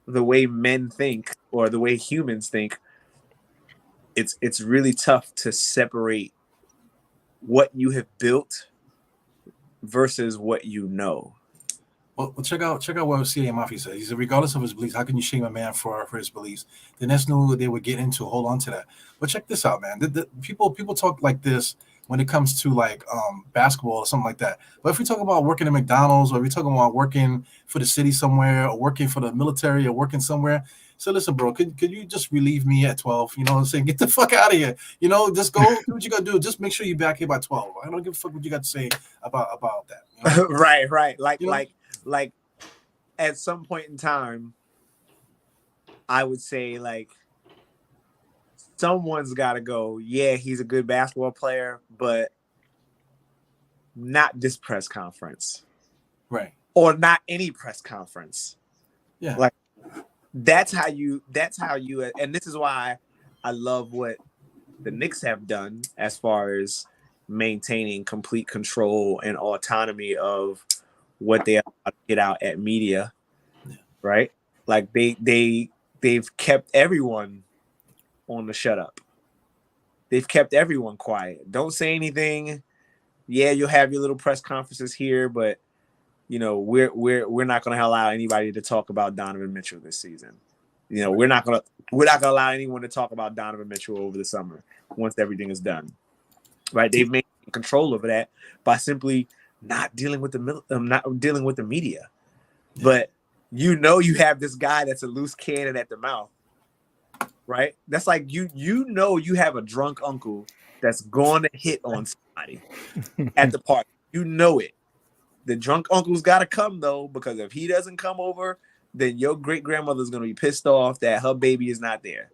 the way men think or the way humans think, it's really tough to separate what you have built versus what you know.
Well, check out what CA Mafia says. He said, regardless of his beliefs, how can you shame a man for his beliefs? The Nets knew they would get into. Hold on to that. But check this out, man. People talk like this when it comes to like basketball or something like that. But if we talk about working at McDonald's, or we talking about working for the city somewhere, or working for the military, or working somewhere, so listen, bro, could you just relieve me at 12? You know what I'm saying? Get the fuck out of here. You know, just go do what you gotta do. Just make sure you're back here by 12. I don't give a fuck what you got to say about that. You know?
Right.
You know?
Like at some point in time, I would say like someone's got to go. Yeah, he's a good basketball player, but not this press conference,
Right?
Or not any press conference.
Yeah,
like that's how you. And this is why I love what the Knicks have done as far as maintaining complete control and autonomy of what they get out at media, right? Like they've kept everyone on the shut up. They've kept everyone quiet. Don't say anything. Yeah, you'll have your little press conferences here, but you know we're not going to allow anybody to talk about Donovan Mitchell this season. You know we're not going to allow anyone to talk about Donovan Mitchell over the summer once everything is done. Right? They've made control over that by simply not dealing with the media. But you have this guy that's a loose cannon at the mouth, right? That's like you have a drunk uncle that's going to hit on somebody at the party. You know it. The drunk uncle's got to come though, because if he doesn't come over, then your great grandmother's going to be pissed off that her baby is not there.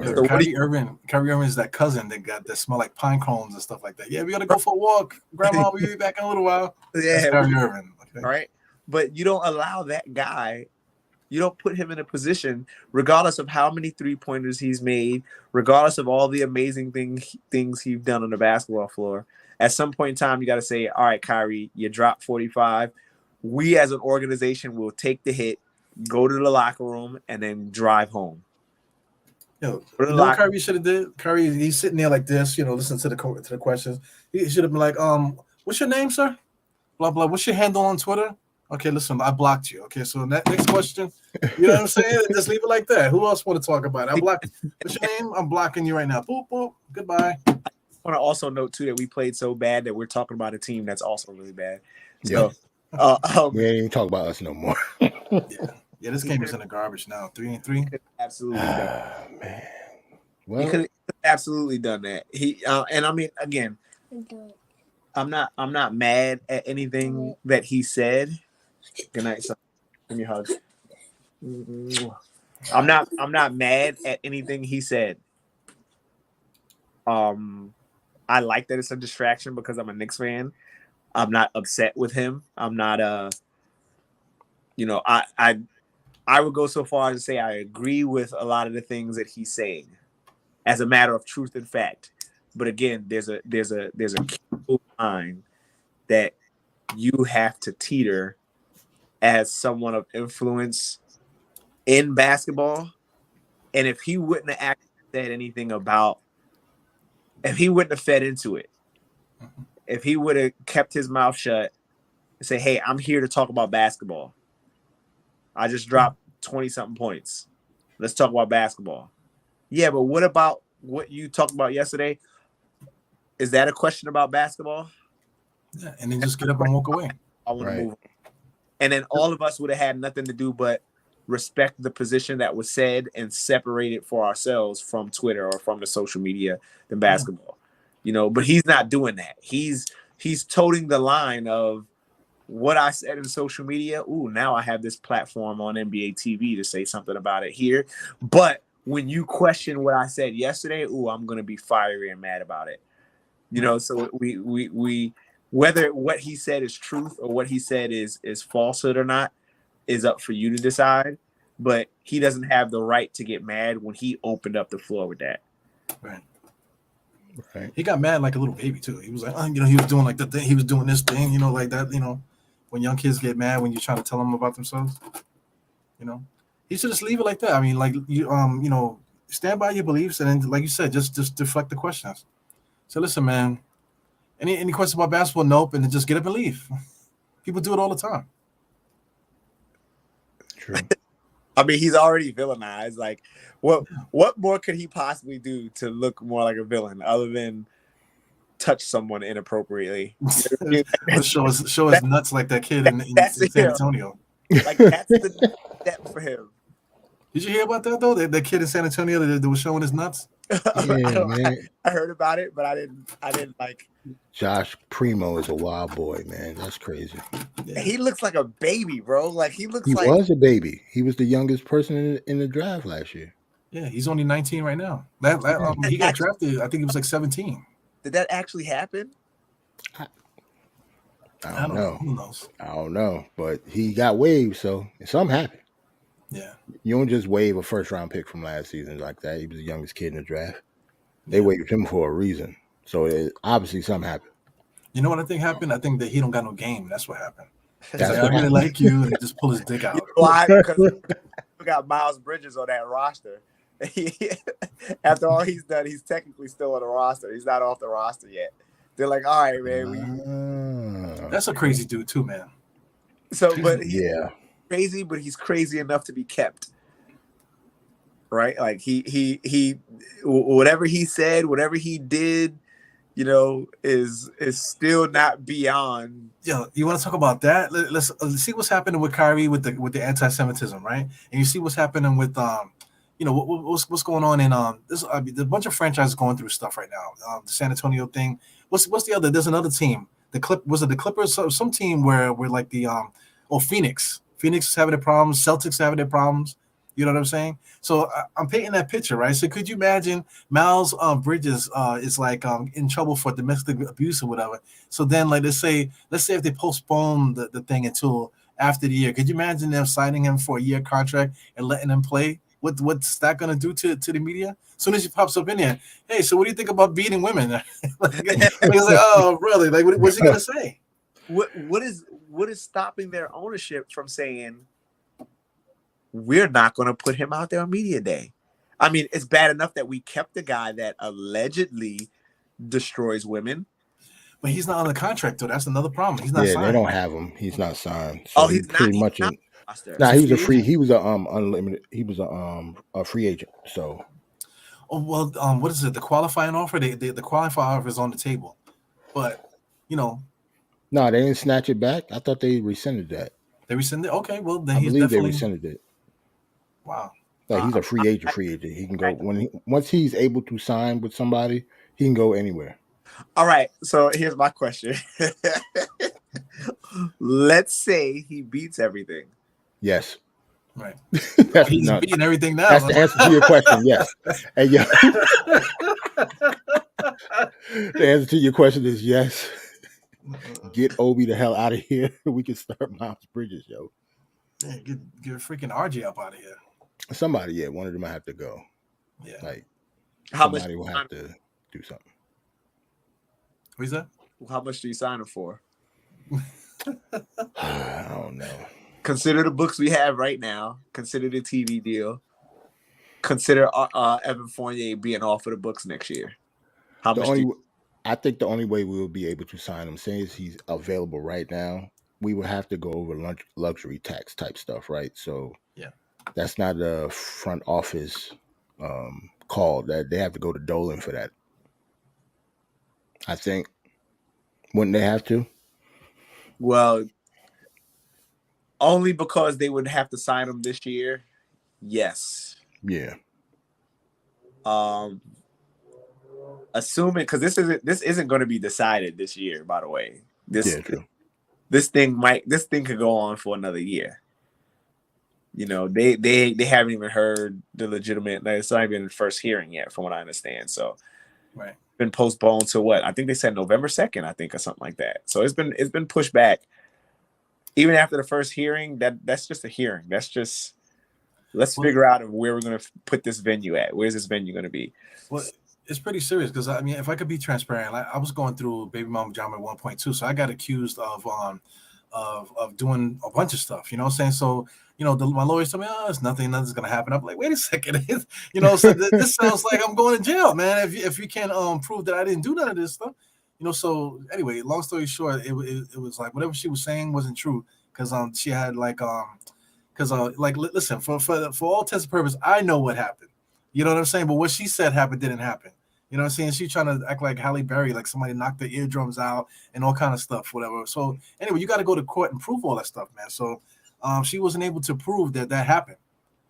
So Kyrie Irving is that cousin that smell like pine cones and stuff like that. Yeah, we got to go for a walk. Grandma, we'll be back in a little while.
Yeah,
that's Kyrie Irving. Okay.
Right? But you don't allow that guy, you don't put him in a position, regardless of how many three-pointers he's made, regardless of all the amazing things he's done on the basketball floor. At some point in time, you got to say, all right, Kyrie, you dropped 45. We as an organization will take the hit, go to the locker room, and then drive home.
Yo, you know what Kyrie should have did? Kyrie, he's sitting there like this, listen to the questions. He should have been like, what's your name, sir? Blah, blah. What's your handle on Twitter? Okay, listen, I blocked you. Okay, so next question. You know what I'm saying? Just leave it like that. Who else want to talk about it? I blocked. What's your name? I'm blocking you right now. Boop, boop. Goodbye. I
want to also note, too, that we played so bad that we're talking about a team that's also really bad. So,
we ain't even talk about us no more.
Yeah, this game is in the garbage now. 3-3.
Absolutely done.
Man.
Well, he could have absolutely done that. And I mean, again, I'm not mad at anything that he said. Good night, son. Give me a hug. I'm not mad at anything he said. I like that it's a distraction because I'm a Knicks fan. I'm not upset with him. I'm not I would go so far as to say I agree with a lot of the things that he's saying as a matter of truth and fact. But again, there's a careful line that you have to teeter as someone of influence in basketball. And if he wouldn't have actually said anything if he wouldn't have fed into it, if he would have kept his mouth shut and say, hey, I'm here to talk about basketball. I just dropped 20-something points. Let's talk about basketball. Yeah, but what about what you talked about yesterday? Is that a question about basketball?
Yeah, and then just get up and walk away.
I want to move on. And then all of us would have had nothing to do but respect the position that was said and separate it for ourselves from Twitter or from the social media than basketball. But he's not doing that. He's toting the line of what I said in social media. Ooh, now I have this platform on NBA TV to say something about it here. But when you question what I said yesterday, ooh, I'm going to be fiery and mad about it. So we whether what he said is truth or what he said is falsehood or not is up for you to decide. But he doesn't have the right to get mad when he opened up the floor with that.
Right.
Right.
He got mad like a little baby too. He was like, he was doing like the thing. He was doing this thing, like that. When young kids get mad when you're trying to tell them about themselves. He should just leave it like that. I mean, like stand by your beliefs, and then, like you said, just deflect the questions. So listen, man. Any questions about basketball? Nope, and then just get up and leave. People do it all the time.
True.
I mean, he's already villainized. Like, what more could he possibly do to look more like a villain other than touch someone inappropriately?
Or show his nuts like that kid in San Antonio.
Like, that's the step for him.
Did you hear about that though? That kid in San Antonio that was showing his nuts.
Yeah, man.
I heard about it, but I didn't like.
Josh Primo is a wild boy, man. That's crazy.
Yeah. He looks like a baby, bro. Like he
was a baby. He was the youngest person in the draft last year.
Yeah, he's only 19 right now. He got drafted. I think he was like 17.
Did that actually happen?
I don't know.
Who knows?
I don't know, but he got waived, so something happened.
Yeah,
you don't just waive a first-round pick from last season like that. He was the youngest kid in the draft. They waived him for a reason, so obviously something happened.
You know what I think happened? I think that he don't got no game. That's what happened. That's like, I really like you, and he just pull his dick out.
Why? Because we got Miles Bridges on that roster. After all he's done, he's technically still on the roster. He's not off the roster yet. They're like, all right, man.
That's a crazy dude too, man.
So, but he's crazy, but he's crazy enough to be kept. Right? Like he whatever he said, whatever he did, is still not beyond.
Yeah, you want to talk about that? Let's see what's happening with Kyrie with the anti-Semitism, right? And you see what's happening with what's going on in this. There's a bunch of franchises going through stuff right now. The San Antonio thing. What's the other? There's another team. Was it the Clippers? Some team where like the Phoenix. Phoenix is having their problems. Celtics having their problems. You know what I'm saying? So I'm painting that picture, right? So could you imagine Miles Bridges is like in trouble for domestic abuse or whatever? So then, like, let's say if they postpone the thing until after the year, could you imagine them signing him for a year contract and letting him play? What's that gonna do to the media? As soon as he pops up in there, hey, so what do you think about beating women? He's like, oh, really? Like, what's he gonna say?
What is stopping their ownership from saying, we're not going to put him out there on media day? I mean, it's bad enough that we kept the guy that allegedly destroys women.
But he's not on the contract, though. That's another problem. He's not signed.
They don't have him. He's not signed. So
he's
pretty much
not.
He was a free. He was a unlimited. He was a free agent. So.
Oh well, what is it? The qualifying offer. The qualifying offer is on the table, but No,
they didn't snatch it back. I thought they rescinded that.
They rescinded. Okay, well then
I believe they rescinded it.
Wow.
Like he's a free agent. He can go once he's able to sign with somebody, he can go anywhere.
All right. So here's my question. Let's say he beats everything.
Yes.
Right.
He's
beating everything now.
That's the answer to your question. Yes. And yeah. The answer to your question is yes. Get Obi the hell out of here. We can start Miles Bridges, yo.
Yeah, get freaking RJ up out of here.
Somebody, one of them might have to go.
Yeah.
Like
somebody
will have to do something.
What's that?
How much do you sign him for?
I don't know.
Consider the books we have right now. Consider the TV deal. Consider Evan Fournier being off of the books next year.
I think the only way we will be able to sign him, since he's available right now, we would have to go over luxury tax type stuff, right? So that's not a front office call. That they have to go to Dolan for that. I think. Wouldn't they have to?
Well, only because they would have to sign him this year. Yes.
Yeah.
Assuming, because this isn't going to be decided this year, by the way.
True.
This thing could go on for another year. They haven't even heard the legitimate. It's not even the first hearing yet, from what I understand. So,
right,
been postponed to what? I think they said November 2nd, I think, or something like that. So it's been pushed back. Even after the first hearing, that's just a hearing. That's just let's figure out where we're going to put this venue at. Where's this venue going to be?
Well, It's pretty serious because I mean, if I could be transparent, I was going through baby mama drama at 1.2, so I got accused of doing a bunch of stuff. You know what I'm saying? So my lawyers told me, oh, it's nothing's gonna happen. I'm like, wait a second, so this sounds like I'm going to jail, man. If you can't prove that I didn't do none of this stuff, So anyway, long story short, it was like whatever she was saying wasn't true because she had listen, for all intents and purposes, I know what happened. You know what I'm saying? But what she said happened didn't happen. You know what I'm saying? She's trying to act like Halle Berry, like somebody knocked their eardrums out and all kind of stuff, whatever. So anyway, you got to go to court and prove all that stuff, man. So she wasn't able to prove that happened.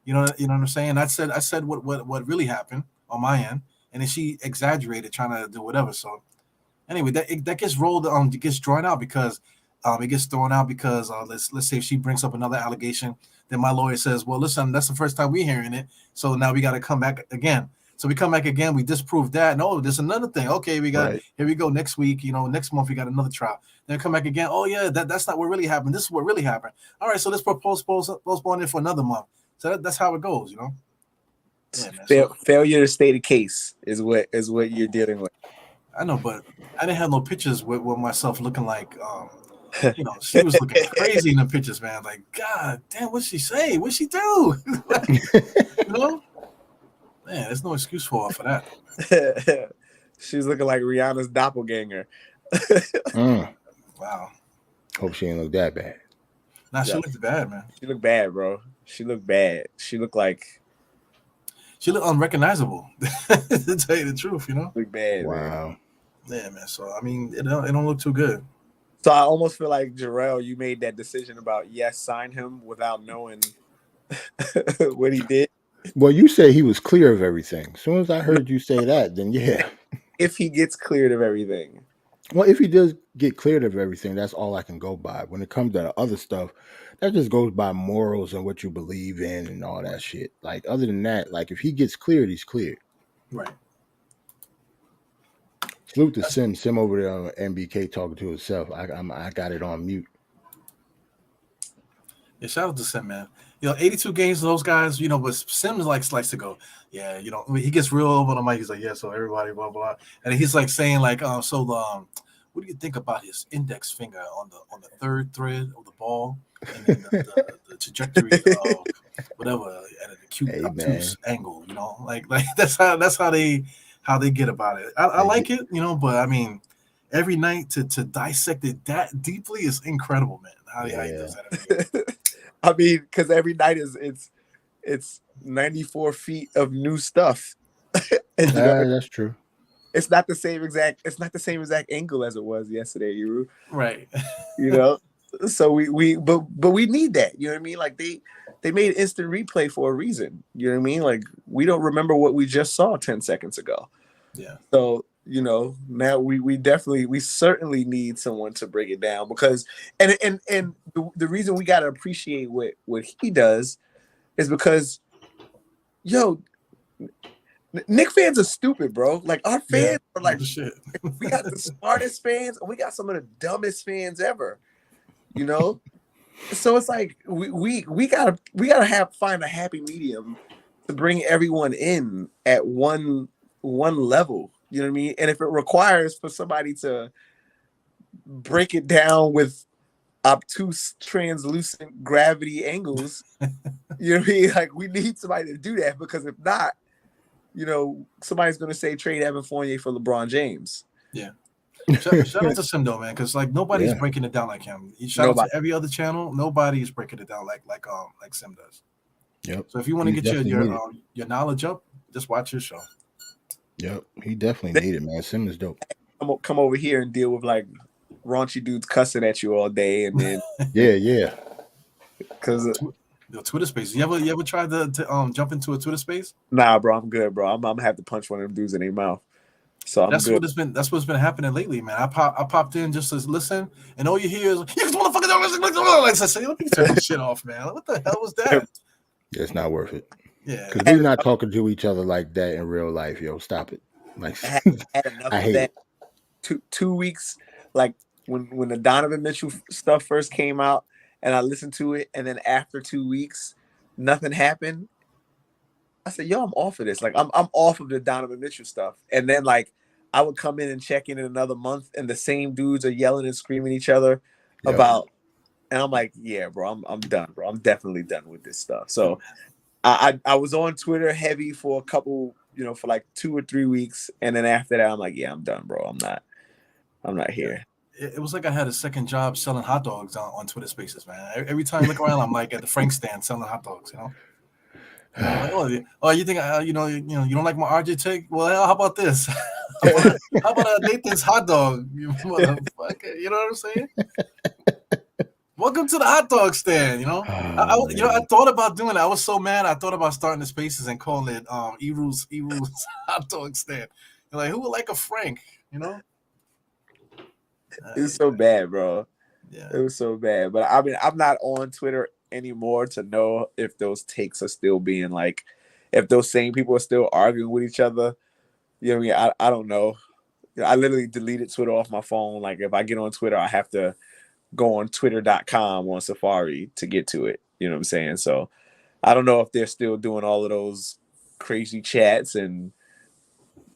You know what I'm saying? I said what really happened on my end, and then she exaggerated, trying to do whatever. So anyway, that gets rolled, it gets drawn out because it gets thrown out because let's say if she brings up another allegation, then my lawyer says, well, listen, that's the first time we're hearing it, so now we got to come back again. So we come back again, we disprove that. No, there's another thing. Okay, we got Here we go next week. Next month we got another trial. Then come back again. Oh yeah, that's not what really happened. This is what really happened. All right, so let's postpone it for another month. So that's how it goes.
Yeah, man, failure to state a case is what you're dealing with.
I know, but I didn't have no pictures with myself looking like she was looking crazy in the pictures, man. Like, God damn, what'd she say? What'd she do? Man, there's no excuse for her for that.
She's looking like Rihanna's doppelganger.
Wow.
Hope she ain't look that bad.
Nah, she looked bad, man.
She looked bad, bro. She looked bad. She looked
unrecognizable. To tell you the truth,
Look bad.
Wow.
Man. Yeah, man. So I mean, it don't look too good.
So I almost feel like Jarrell, you made that decision about sign him without knowing what he did.
Well, you say he was clear of everything. As soon as I heard you say that, then yeah.
If he gets cleared of everything.
Well, if he does get cleared of everything, that's all I can go by. When it comes to other stuff, that just goes by morals and what you believe in and all that shit. Like, other than that, like, if he gets cleared, he's cleared.
Right.
Salute to Sim. Sim over there on MBK talking to himself. I got it on mute.
Yeah, shout out to Sim, man. 82 games of those guys, but Sims likes to go, yeah, he gets real over the mic. He's like, yeah, so everybody, blah, blah. And he's like saying, like, what do you think about his index finger on the third thread of the ball and then the trajectory of whatever at an acute obtuse angle, like that's how they get about it. I like it, but I mean, every night to dissect it that deeply is incredible, man. How he does that.
I mean, because every night it's 94 feet of new stuff.
That's true.
It's not the same exact angle as it was yesterday, Yuru.
Right.
So but we need that. You know what I mean? Like they made instant replay for a reason. You know what I mean? Like, we don't remember what we just saw 10 seconds ago.
Yeah.
So now we certainly need someone to break it down, because and the reason we got to appreciate what he does is because Knick fans are stupid, bro. Like, our fans are like,
shit.
We got the smartest fans and we got some of the dumbest fans ever, so it's like we gotta find a happy medium to bring everyone in at one level. You know what I mean? And if it requires for somebody to break it down with obtuse, translucent gravity angles, you know what I mean? Like, we need somebody to do that, because if not, somebody's going to say trade Evan Fournier for LeBron James.
Yeah. Shout out to Sim, though, man, because, like, nobody's breaking it down like him. Shout out to every other channel. Nobody's breaking it down like Sim does.
Yep.
So if you want to get your knowledge up, just watch his show.
Yep, he definitely need it, man. Sim is dope.
Come over here and deal with, like, raunchy dudes cussing at you all day, and then
yeah.
Because
Twitter space. You ever tried to jump into a Twitter space?
Nah, bro, I'm good, bro. I'm gonna have to punch one of them dudes in their mouth. So
that's what's been happening lately, man. I popped in just to listen, and all you hear is, "You motherfucker don't listen." I say, "Let me turn this shit off, man. What the hell was that?"
Yeah, it's not worth it.
Yeah,
because we're not talking to each other like that in real life, yo. Stop it. Like,
I hate that. 2 weeks, like when the Donovan Mitchell stuff first came out, and I listened to it, and then after 2 weeks, nothing happened. I said, yo, I'm off of this. Like, I'm off of the Donovan Mitchell stuff. And then, like, I would come in and check in another month, and the same dudes are yelling and screaming at each other
Yep.
about. And I'm like, yeah, bro, I'm done, bro. I'm definitely done with this stuff. So I was on Twitter heavy for a couple, for like 2 or 3 weeks, and then after that, I'm like, yeah, I'm done, bro. I'm not here.
It was like I had a second job selling hot dogs on Twitter Spaces, man. Every time I look around, I'm like at the Frank stand selling hot dogs, Like, oh, you think you don't like my RJ take? Well, how about this? how about Nathan's hot dog? You motherfucker, you know what I'm saying? Welcome to the hot dog stand. I thought about doing it. I was so mad. I thought about starting the Spaces and calling it Eru's hot dog stand. Like, who would like a Frank?
It was so bad, bro.
Yeah,
it was so bad. But I mean, I'm not on Twitter anymore to know if those takes are still being like, if those same people are still arguing with each other. You know what I mean? I don't know. I literally deleted Twitter off my phone. Like, if I get on Twitter, I have to go on twitter.com on Safari to get to it. You know what I'm saying? So I don't know if they're still doing all of those crazy chats. And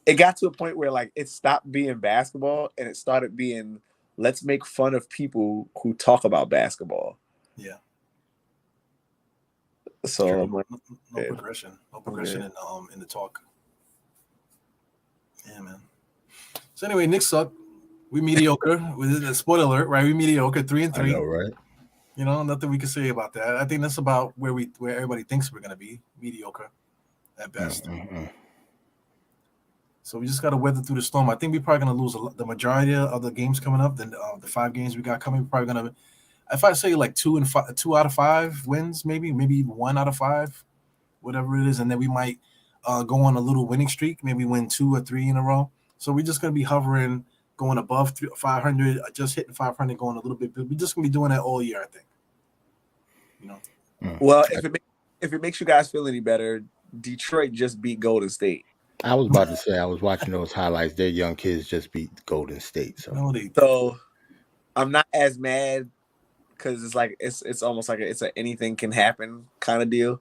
it got to a point where, like, it stopped being basketball and it started being, let's make fun of people who talk about basketball.
Yeah.
So
no progression in the talk. Yeah, man. So anyway, Knicks suck. We mediocre. With a spoiler alert, right? We mediocre, 3-3.
I know, right?
Nothing we can say about that. I think that's about where everybody thinks we're gonna be, mediocre at best.
Mm-hmm.
So we just got to weather through the storm. I think we're probably gonna lose the majority of the games coming up. Then the 5 games we got coming, we're probably gonna. If I say like 2 out of 5 wins, maybe 1 out of 5, whatever it is, and then we might go on a little winning streak, maybe win 2 or 3 in a row. So we're just gonna be hovering, going above 500, just hitting 500, going a little bit. We're just gonna be doing that all year, I think.
Well, if it makes you guys feel any better, Detroit just beat Golden State.
I was about to say, I was watching those highlights. Their young kids just beat Golden State.
So I'm not as mad because it's like it's almost like it's a anything can happen kind of deal.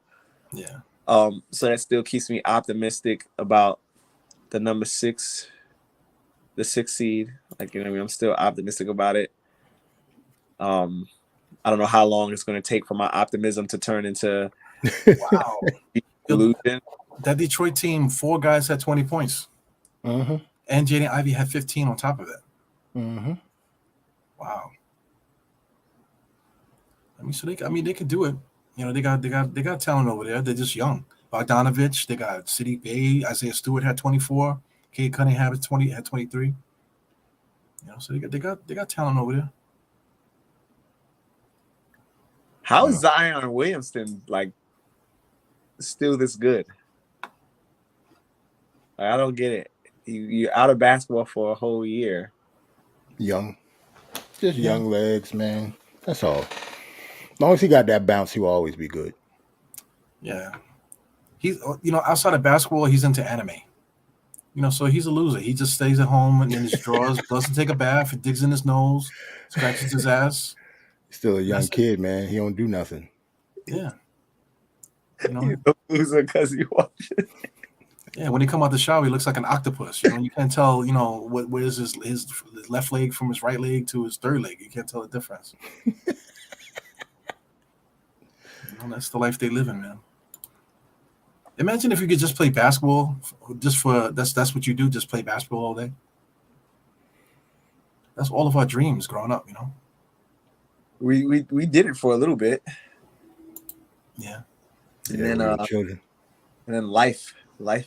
Yeah.
So that still keeps me optimistic about the number 6, the 6th seed. Like, I'm still optimistic about it. I don't know how long it's going to take for my optimism to turn into
wow
illusion.
That Detroit team, 4 guys had 20 points.
Mm-hmm.
And Jaden Ivey had 15 on top of it.
Mm-hmm.
Wow. They can do it. They got talent over there. They're just young. Bogdanovich, they got Sadiq Bey, Isaiah Stewart had 24. Cade Cunningham had 23. So they got talent over there.
How is Zion Williamson like still this good? I don't get it. You're out of basketball for a whole year.
Young legs, man. That's all. As long as he got that bounce, he will always be good.
Yeah. He's outside of basketball, he's into anime. So he's a loser. He just stays at home and in his drawers, doesn't take a bath, digs in his nose, scratches his ass.
He's still a young kid, man. He don't do nothing.
Yeah.
He's a loser because he watches.
Yeah, when he come out the shower, he looks like an octopus. You can't tell, where's his left leg from his right leg to his third leg. You can't tell the difference. That's the life they live in, man. Imagine if you could just play basketball, that's what you do, just play basketball all day. That's all of our dreams growing up,
We did it for a little bit.
Yeah.
And then
children.
And then life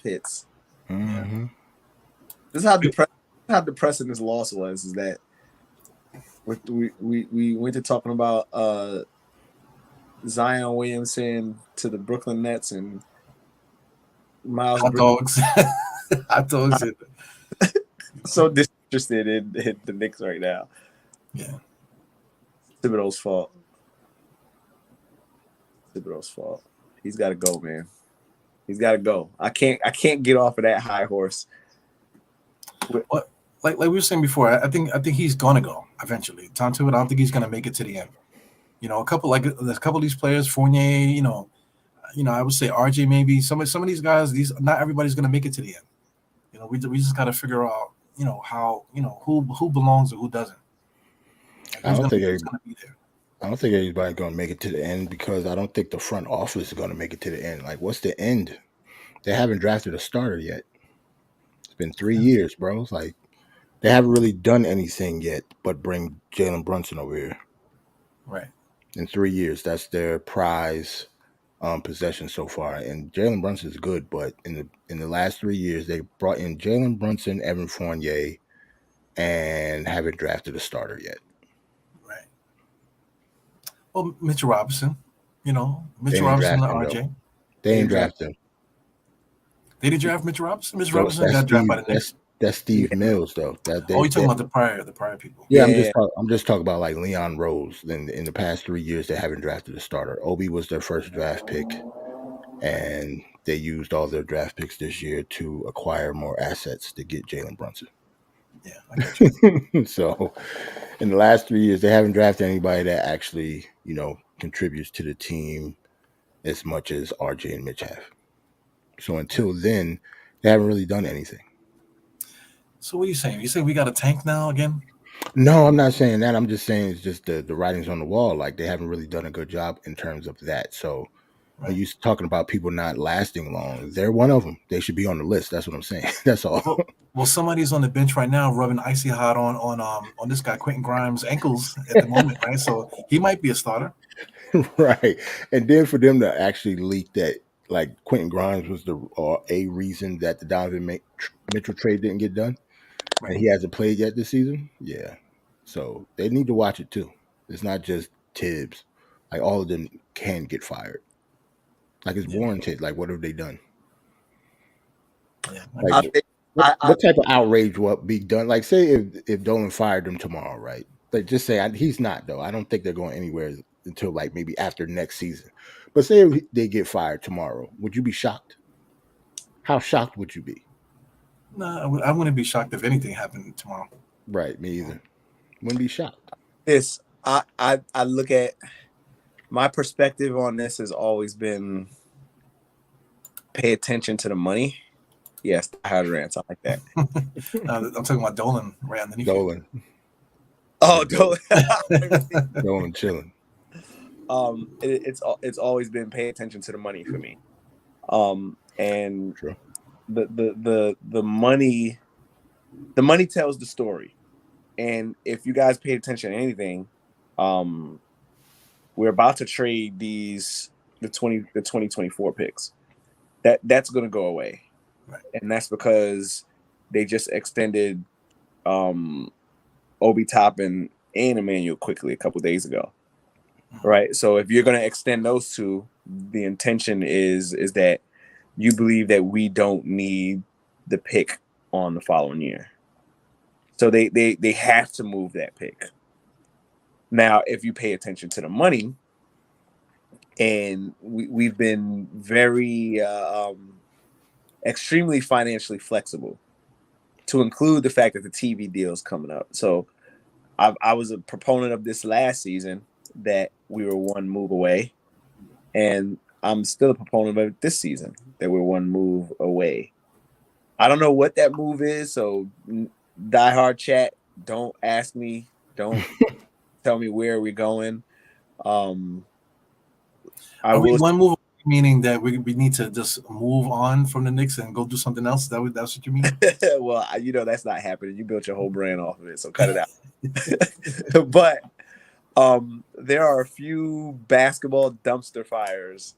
hits.
Mm-hmm.
This is how depressing this loss was. Is that we went to talking about Zion Williamson to the Brooklyn Nets and Miles
Hot dogs. Hot dogs.
So disinterested in the Knicks right now.
Yeah.
Thibodeau's fault. He's got to go, man. He's got to go. I can't get off of that high horse.
What? Like we were saying before, I think he's gonna go eventually. Tom Thibodeau, I don't think he's gonna make it to the end. A couple of these players, Fournier, I would say RJ maybe some of these guys. Not everybody's gonna make it to the end. We just got to figure out how who belongs or who doesn't. Like,
I don't think
who's gonna be there.
I don't think anybody's going to make it to the end because I don't think the front office is going to make it to the end. Like, what's the end? They haven't drafted a starter yet. It's been 3 years, bro. It's like they haven't really done anything yet but bring Jalen Brunson over here.
Right.
In 3 years, that's their prize possession so far. And Jalen Brunson is good, but in the last 3 years, they brought in Jalen Brunson, Evan Fournier, and haven't drafted a starter yet.
Right. Well, Mitchell Robinson, Mitchell
They
Robinson
ain't
and
draft him,
RJ.
though. They ain't draft him.
They didn't draft Mitchell Robinson. Mitchell
So
Robinson got drafted by the Knicks.
That's Steve Mills, though.
You're talking about the prior people.
Yeah,
Yeah.
I'm just talking about like Leon Rose. In the past 3 years, they haven't drafted a starter. Obi was their first draft pick, and they used all their draft picks this year to acquire more assets to get Jalen Brunson.
Yeah, I got you.
So, in the last 3 years, they haven't drafted anybody that actually, contributes to the team as much as RJ and Mitch have. So until then, they haven't really done anything.
So what are you saying? You say we got a tank now again?
No, I'm not saying that. I'm just saying it's just the writing's on the wall. Like they haven't really done a good job in terms of that. So when you're talking about people not lasting long, they're one of them. They should be on the list. That's what I'm saying. That's all.
Well, somebody's on the bench right now rubbing icy hot on this guy Quentin Grimes' ankles at the moment, right? So he might be a starter.
Right. And then for them to actually leak that like Quentin Grimes was a reason that the Donovan Mitchell trade didn't get done. Right. And he hasn't played yet this season. Yeah. So they need to watch it too. It's not just Tibbs. Like all of them can get fired. Like it's warranted. Like what have they done?
Yeah.
Like, what type of outrage will be done? Like say if Dolan fired them tomorrow, right? Like just say he's not though. I don't think they're going anywhere until like maybe after next season. But say if they get fired tomorrow, would you be shocked? How shocked would you be?
No, I wouldn't be shocked if anything happened tomorrow.
Right, me either. Wouldn't be shocked.
I look at my perspective on this has always been pay attention to the money. Yes, I had a rant. I like that.
I'm talking about Dolan right underneath.
Dolan.
Oh, Dolan.
Dolan chilling.
It's always been pay attention to the money for me. And
True.
The money tells the story. And if you guys paid attention to anything, we're about to trade the 2024 picks. That's going to go away.
Right.
And that's because they just extended Obi Toppin and Emmanuel quickly a couple days ago. Right. So if you're going to extend those two, the intention is that you believe that we don't need the pick on the following year. So they have to move that pick. Now, if you pay attention to the money, and we've been very extremely financially flexible to include the fact that the TV deal is coming up. So I was a proponent of this last season that we were one move away, and I'm still a proponent of it this season that we're one move away. I don't know what that move is, so diehard chat, don't ask me, don't tell me where we're going.
Are we one move, meaning that we need to just move on from the Knicks and go do something else? That's what you mean?
Well, that's not happening. You built your whole brand off of it, so cut it out. But there are a few basketball dumpster fires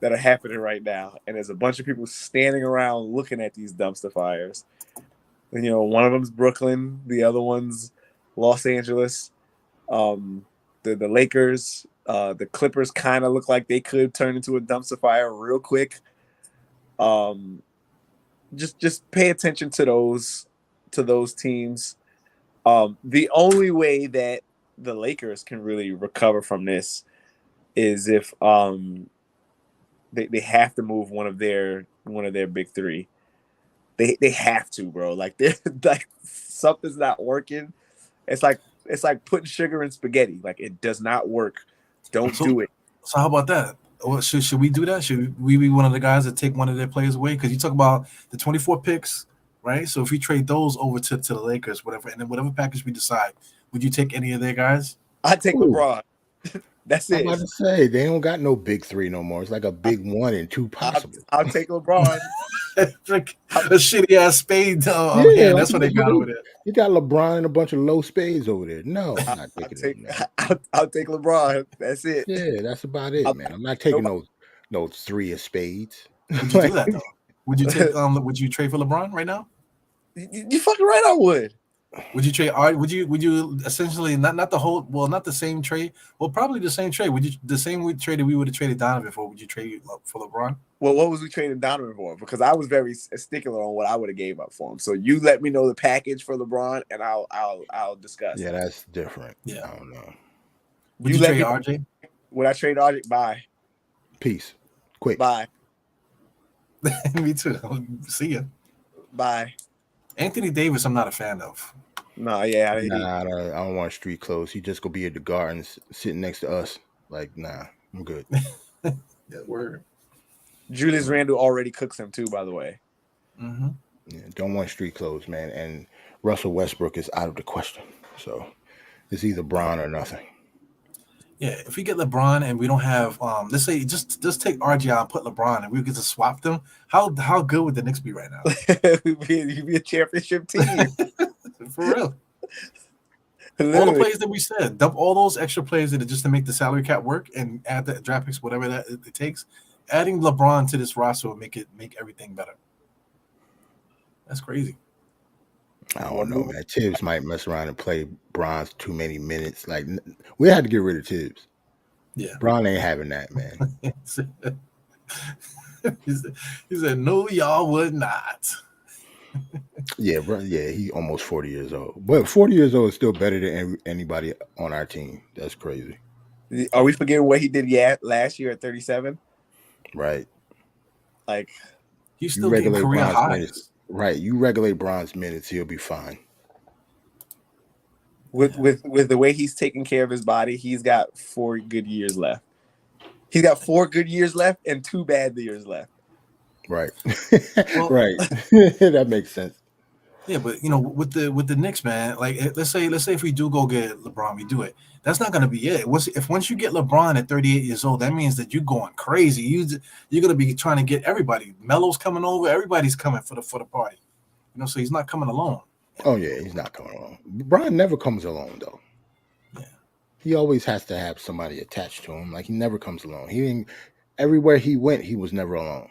that are happening right now, and there's a bunch of people standing around looking at these dumpster fires. And, one of them's Brooklyn, the other one's Los Angeles. The Lakers, the Clippers kind of look like they could turn into a dumpster fire real quick. Just pay attention to those teams. The only way that the Lakers can really recover from this is if they have to move one of their big three. They have to, bro. Like they're like something's not working. It's like putting sugar in spaghetti. Like it does not work. Don't do it.
So how about that? Well, should we do that? Should we be one of the guys that take one of their players away? Because you talk about the 24 picks, right? So if we trade those over to the Lakers, whatever, and then whatever package we decide, would you take any of their guys?
I take
Ooh.
LeBron. That's
I'm
it.
about to say they don't got no big three no more. It's like a big one and two possible.
I'll take LeBron.
Like a shitty ass spade.
Yeah,
That's what they got over there.
You got LeBron and a bunch of low spades over there. No, I'm not taking it.
I'll take LeBron. That's it.
Yeah, that's about it, man. I'm not taking those three of spades.
Would you do that though? Would you take? Would you trade for LeBron right now?
You fucking right. I would.
Would you trade? Would you essentially not the whole? Well, not the same trade. Well, probably the same trade. Would you the same trade that we would have traded Donovan for? Would you trade for LeBron?
Well, what was we trading Donovan for? Because I was very stickler on what I would have gave up for him. So you let me know the package for LeBron, and I'll discuss.
Yeah, that's different.
Yeah,
I don't know.
Would you trade RJ?
Would I trade RJ? Bye.
Peace. Quick.
Bye.
Me too. See ya.
Bye.
Anthony Davis, I'm not a fan of.
No, yeah.
I don't want street clothes. He just gonna be at the gardens sitting next to us. Like, nah, I'm good.
Yeah, word.
Julius Randle already cooks him too, by the way.
Mm-hmm.
Yeah, don't want street clothes, man. And Russell Westbrook is out of the question. So it's either Bron or nothing.
Yeah, if we get LeBron and we don't have, let's say just take RJ out and put LeBron and we get to swap them, how good would the Knicks be right now?
You'd be a championship team.
For real. All the players that we said, dump all those extra players that are just to make the salary cap work and add the draft picks, whatever that it takes. Adding LeBron to this roster will make everything better. That's crazy.
I don't know, man. Tibbs might mess around and play Bron's too many minutes. Like, we had to get rid of Tibbs.
Yeah,
Bron ain't having that, man.
he said, "No, y'all would not."
Yeah, bro. Yeah, he almost 40 years old. But 40 years old is still better than anybody on our team. That's crazy.
Are we forgetting what he did last year at 37?
Right.
Like,
he's still getting career highs.
Minutes. Right. You regulate Bron's minutes, he'll be fine.
With the way he's taking care of his body, he's got 4 good years left. He's got 4 good years left and 2 bad years left.
Right.
Well,
right. That makes sense.
Yeah, but with the Knicks, man, like let's say if we do go get LeBron, we do it. That's not gonna be it. Once you get LeBron at 38 years old, that means that you're going crazy. You're gonna be trying to get everybody. Melo's coming over. Everybody's coming for the party. So he's not coming alone.
Oh yeah, he's not coming alone. Bron never comes alone though.
Yeah,
he always has to have somebody attached to him. Like, he never comes alone. Everywhere he went, he was never alone.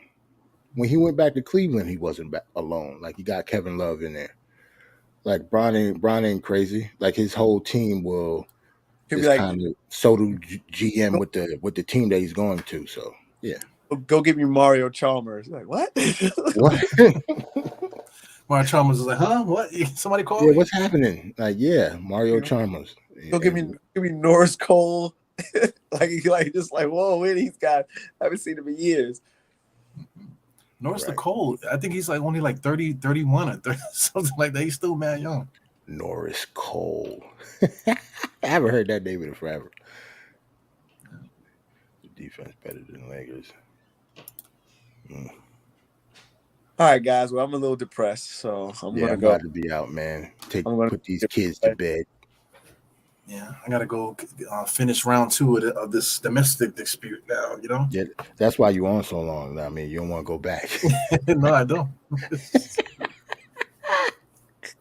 When he went back to Cleveland, he wasn't alone. Like, he got Kevin Love in there. Like, Bron ain't crazy. Like, his whole team will just like, kind of GM with the team that he's going to. So yeah,
go give me Mario Chalmers. Like, what?
What?
Mario Chalmers is like, huh? What? Somebody called
me?
Yeah,
what's happening? Like, yeah, Mario Chalmers.
Go give me Norris Cole. like just like, whoa, I haven't seen him in years.
Norris Cole, I think he's like only like 30, 31 or 30, something like that. He's still mad young.
Norris Cole. I haven't heard that name in forever. The defense better than Lakers.
All right, guys. Well, I'm a little depressed, so I'm gonna go.
I'm about to be out, man. Put these kids to bed.
Yeah, I gotta go finish round 2 of this domestic dispute now.
Yeah, that's why you on so long. I mean, you don't want to go back.
No, I don't.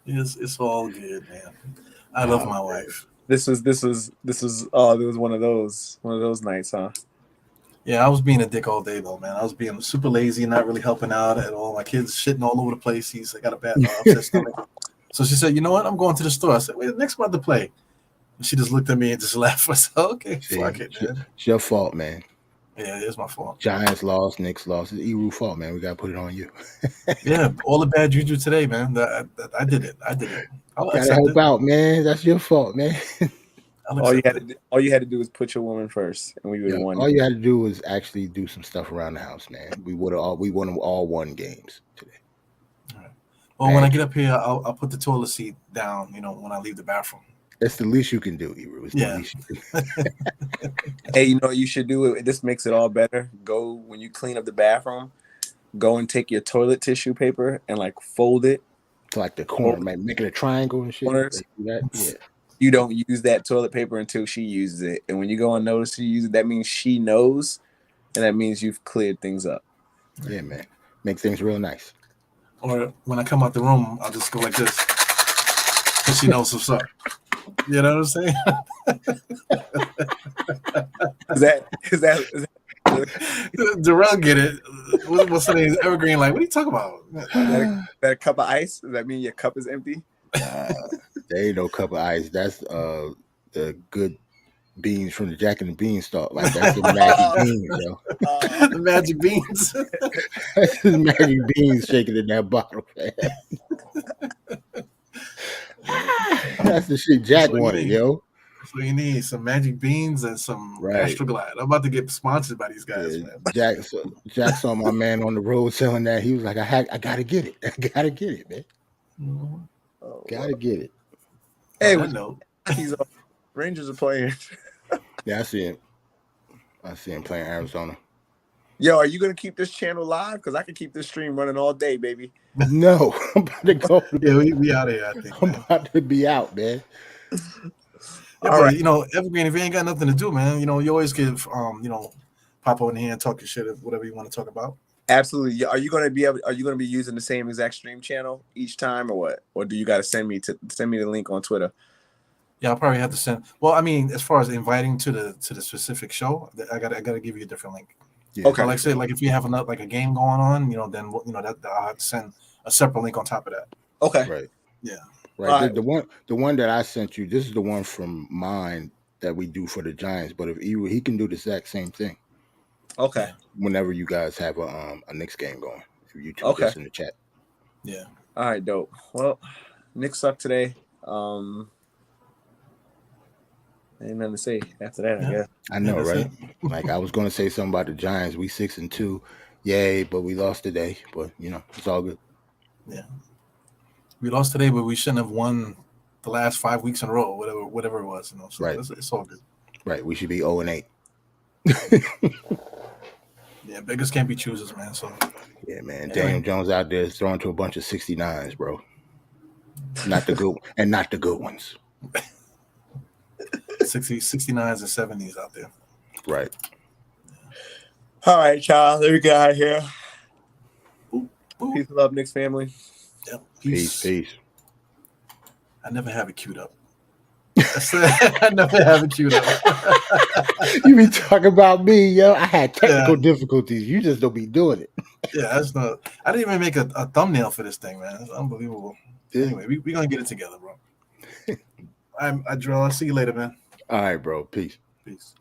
It's all good, man. I love my wife.
This was one of those nights, huh?
Yeah, I was being a dick all day though, man. I was being super lazy, not really helping out at all. My kids shitting all over the place. I got a bad upset stomach. So she said, "You know what? I'm going to the store." I said, "Wait, next about to play." And she just looked at me and just laughed. I said, "Okay, fuck it, man.
It's your fault, man."
Yeah, it's my fault.
Giants lost, Knicks lost. It's Eru's fault, man. We gotta put it on you.
Yeah, all the bad juju today, man. I did it.
Gotta help out, man. That's your fault, man.
All you had to do was put your woman first, and we would have won.
All you had to do was actually do some stuff around the house, man. We would have all won games today.
All right. Well, when I get up here, I'll put the toilet seat down. When I leave the bathroom.
It's the least you can do, Ebro. It's the
Yeah.
least you can.
Hey, you know what you should do? This makes it all better. Go when you clean up the bathroom. Go and take your toilet tissue paper and like fold it.
To like the corner, man, making a triangle and shit.
Corners.
Like that, yeah.
You don't use that toilet paper until she uses it, and when you go and notice she uses it, that means she knows, and that means you've cleared things up.
Yeah, man. Make things real nice.
Or when I come out the room, I'll just go like this, because she knows what's up. You know what I'm saying?
Is that
Darrell get it. What's her name? Evergreen. Like, what are you talking about?
that a cup of ice? Does that mean your cup is empty?
There ain't no cup of ice. That's the good beans from the Jack and the Beanstalk. Like that's the magic beans, yo.
The magic beans.
That's the magic beans shaking in that bottle, man. That's the shit Jack wanted, yo.
So you need some magic beans and some Astroglide. I'm about to get sponsored by these guys, man.
Jack saw my man on the road selling that. He was like, I gotta get it. I gotta get it, man.
Mm-hmm.
Gotta get it.
Hey,
no.
Rangers are playing.
Yeah, I see him. I see him playing Arizona.
Yo, are you gonna keep this channel live? Because I can keep this stream running all day, baby.
No, I'm about to go.
Yeah, we out here, I think.
I'm about to be out, man.
Yeah, all right. You know, Evergreen, if you ain't got nothing to do, man, you know, you always give pop over in here and talk your shit, whatever you want to talk about.
Absolutely. Are you gonna be using the same exact stream channel each time, or what? Or do you gotta send me the link on Twitter?
Yeah, I'll probably have to send. Well, I mean, as far as inviting to the specific show, I gotta give you a different link.
Yeah.
Okay. But like I said, like if you have like a game going on, then that I'll have to send a separate link on top of that.
Okay.
Right.
Yeah.
Right. The one that I sent you, this is the one from mine that we do for the Giants. But if he can do the exact same thing.
Okay.
Whenever you guys have a Knicks game going, if you two just in the chat.
Yeah.
All right, dope. Well, Knicks suck today. Ain't nothing to say after that, I guess.
I know, right? Like I was gonna say something about the Giants. We 6-2, yay! But we lost today. But it's all good.
Yeah, we lost today, but we shouldn't have won the last 5 weeks in a row, whatever it was. So
right,
it's all good.
Right, we should be 0-8.
Yeah, beggars can't be choosers, man. So
yeah, man. Daniel Jones out there throwing to a bunch of 69s, bro. Not the good ones.
69s and 70s out there.
Right.
All right, y'all. Let me get out of here.
Boop, boop.
Peace and love, Knicks family.
Yep.
Peace.
I never have it queued up. I never have it queued up.
You be talking about me, yo. I had technical difficulties. You just don't be doing it.
Yeah, that's not. I didn't even make a thumbnail for this thing, man. It's unbelievable. Anyway, we're gonna get it together, bro. I'll see you later, man.
All right, bro. Peace.
Peace.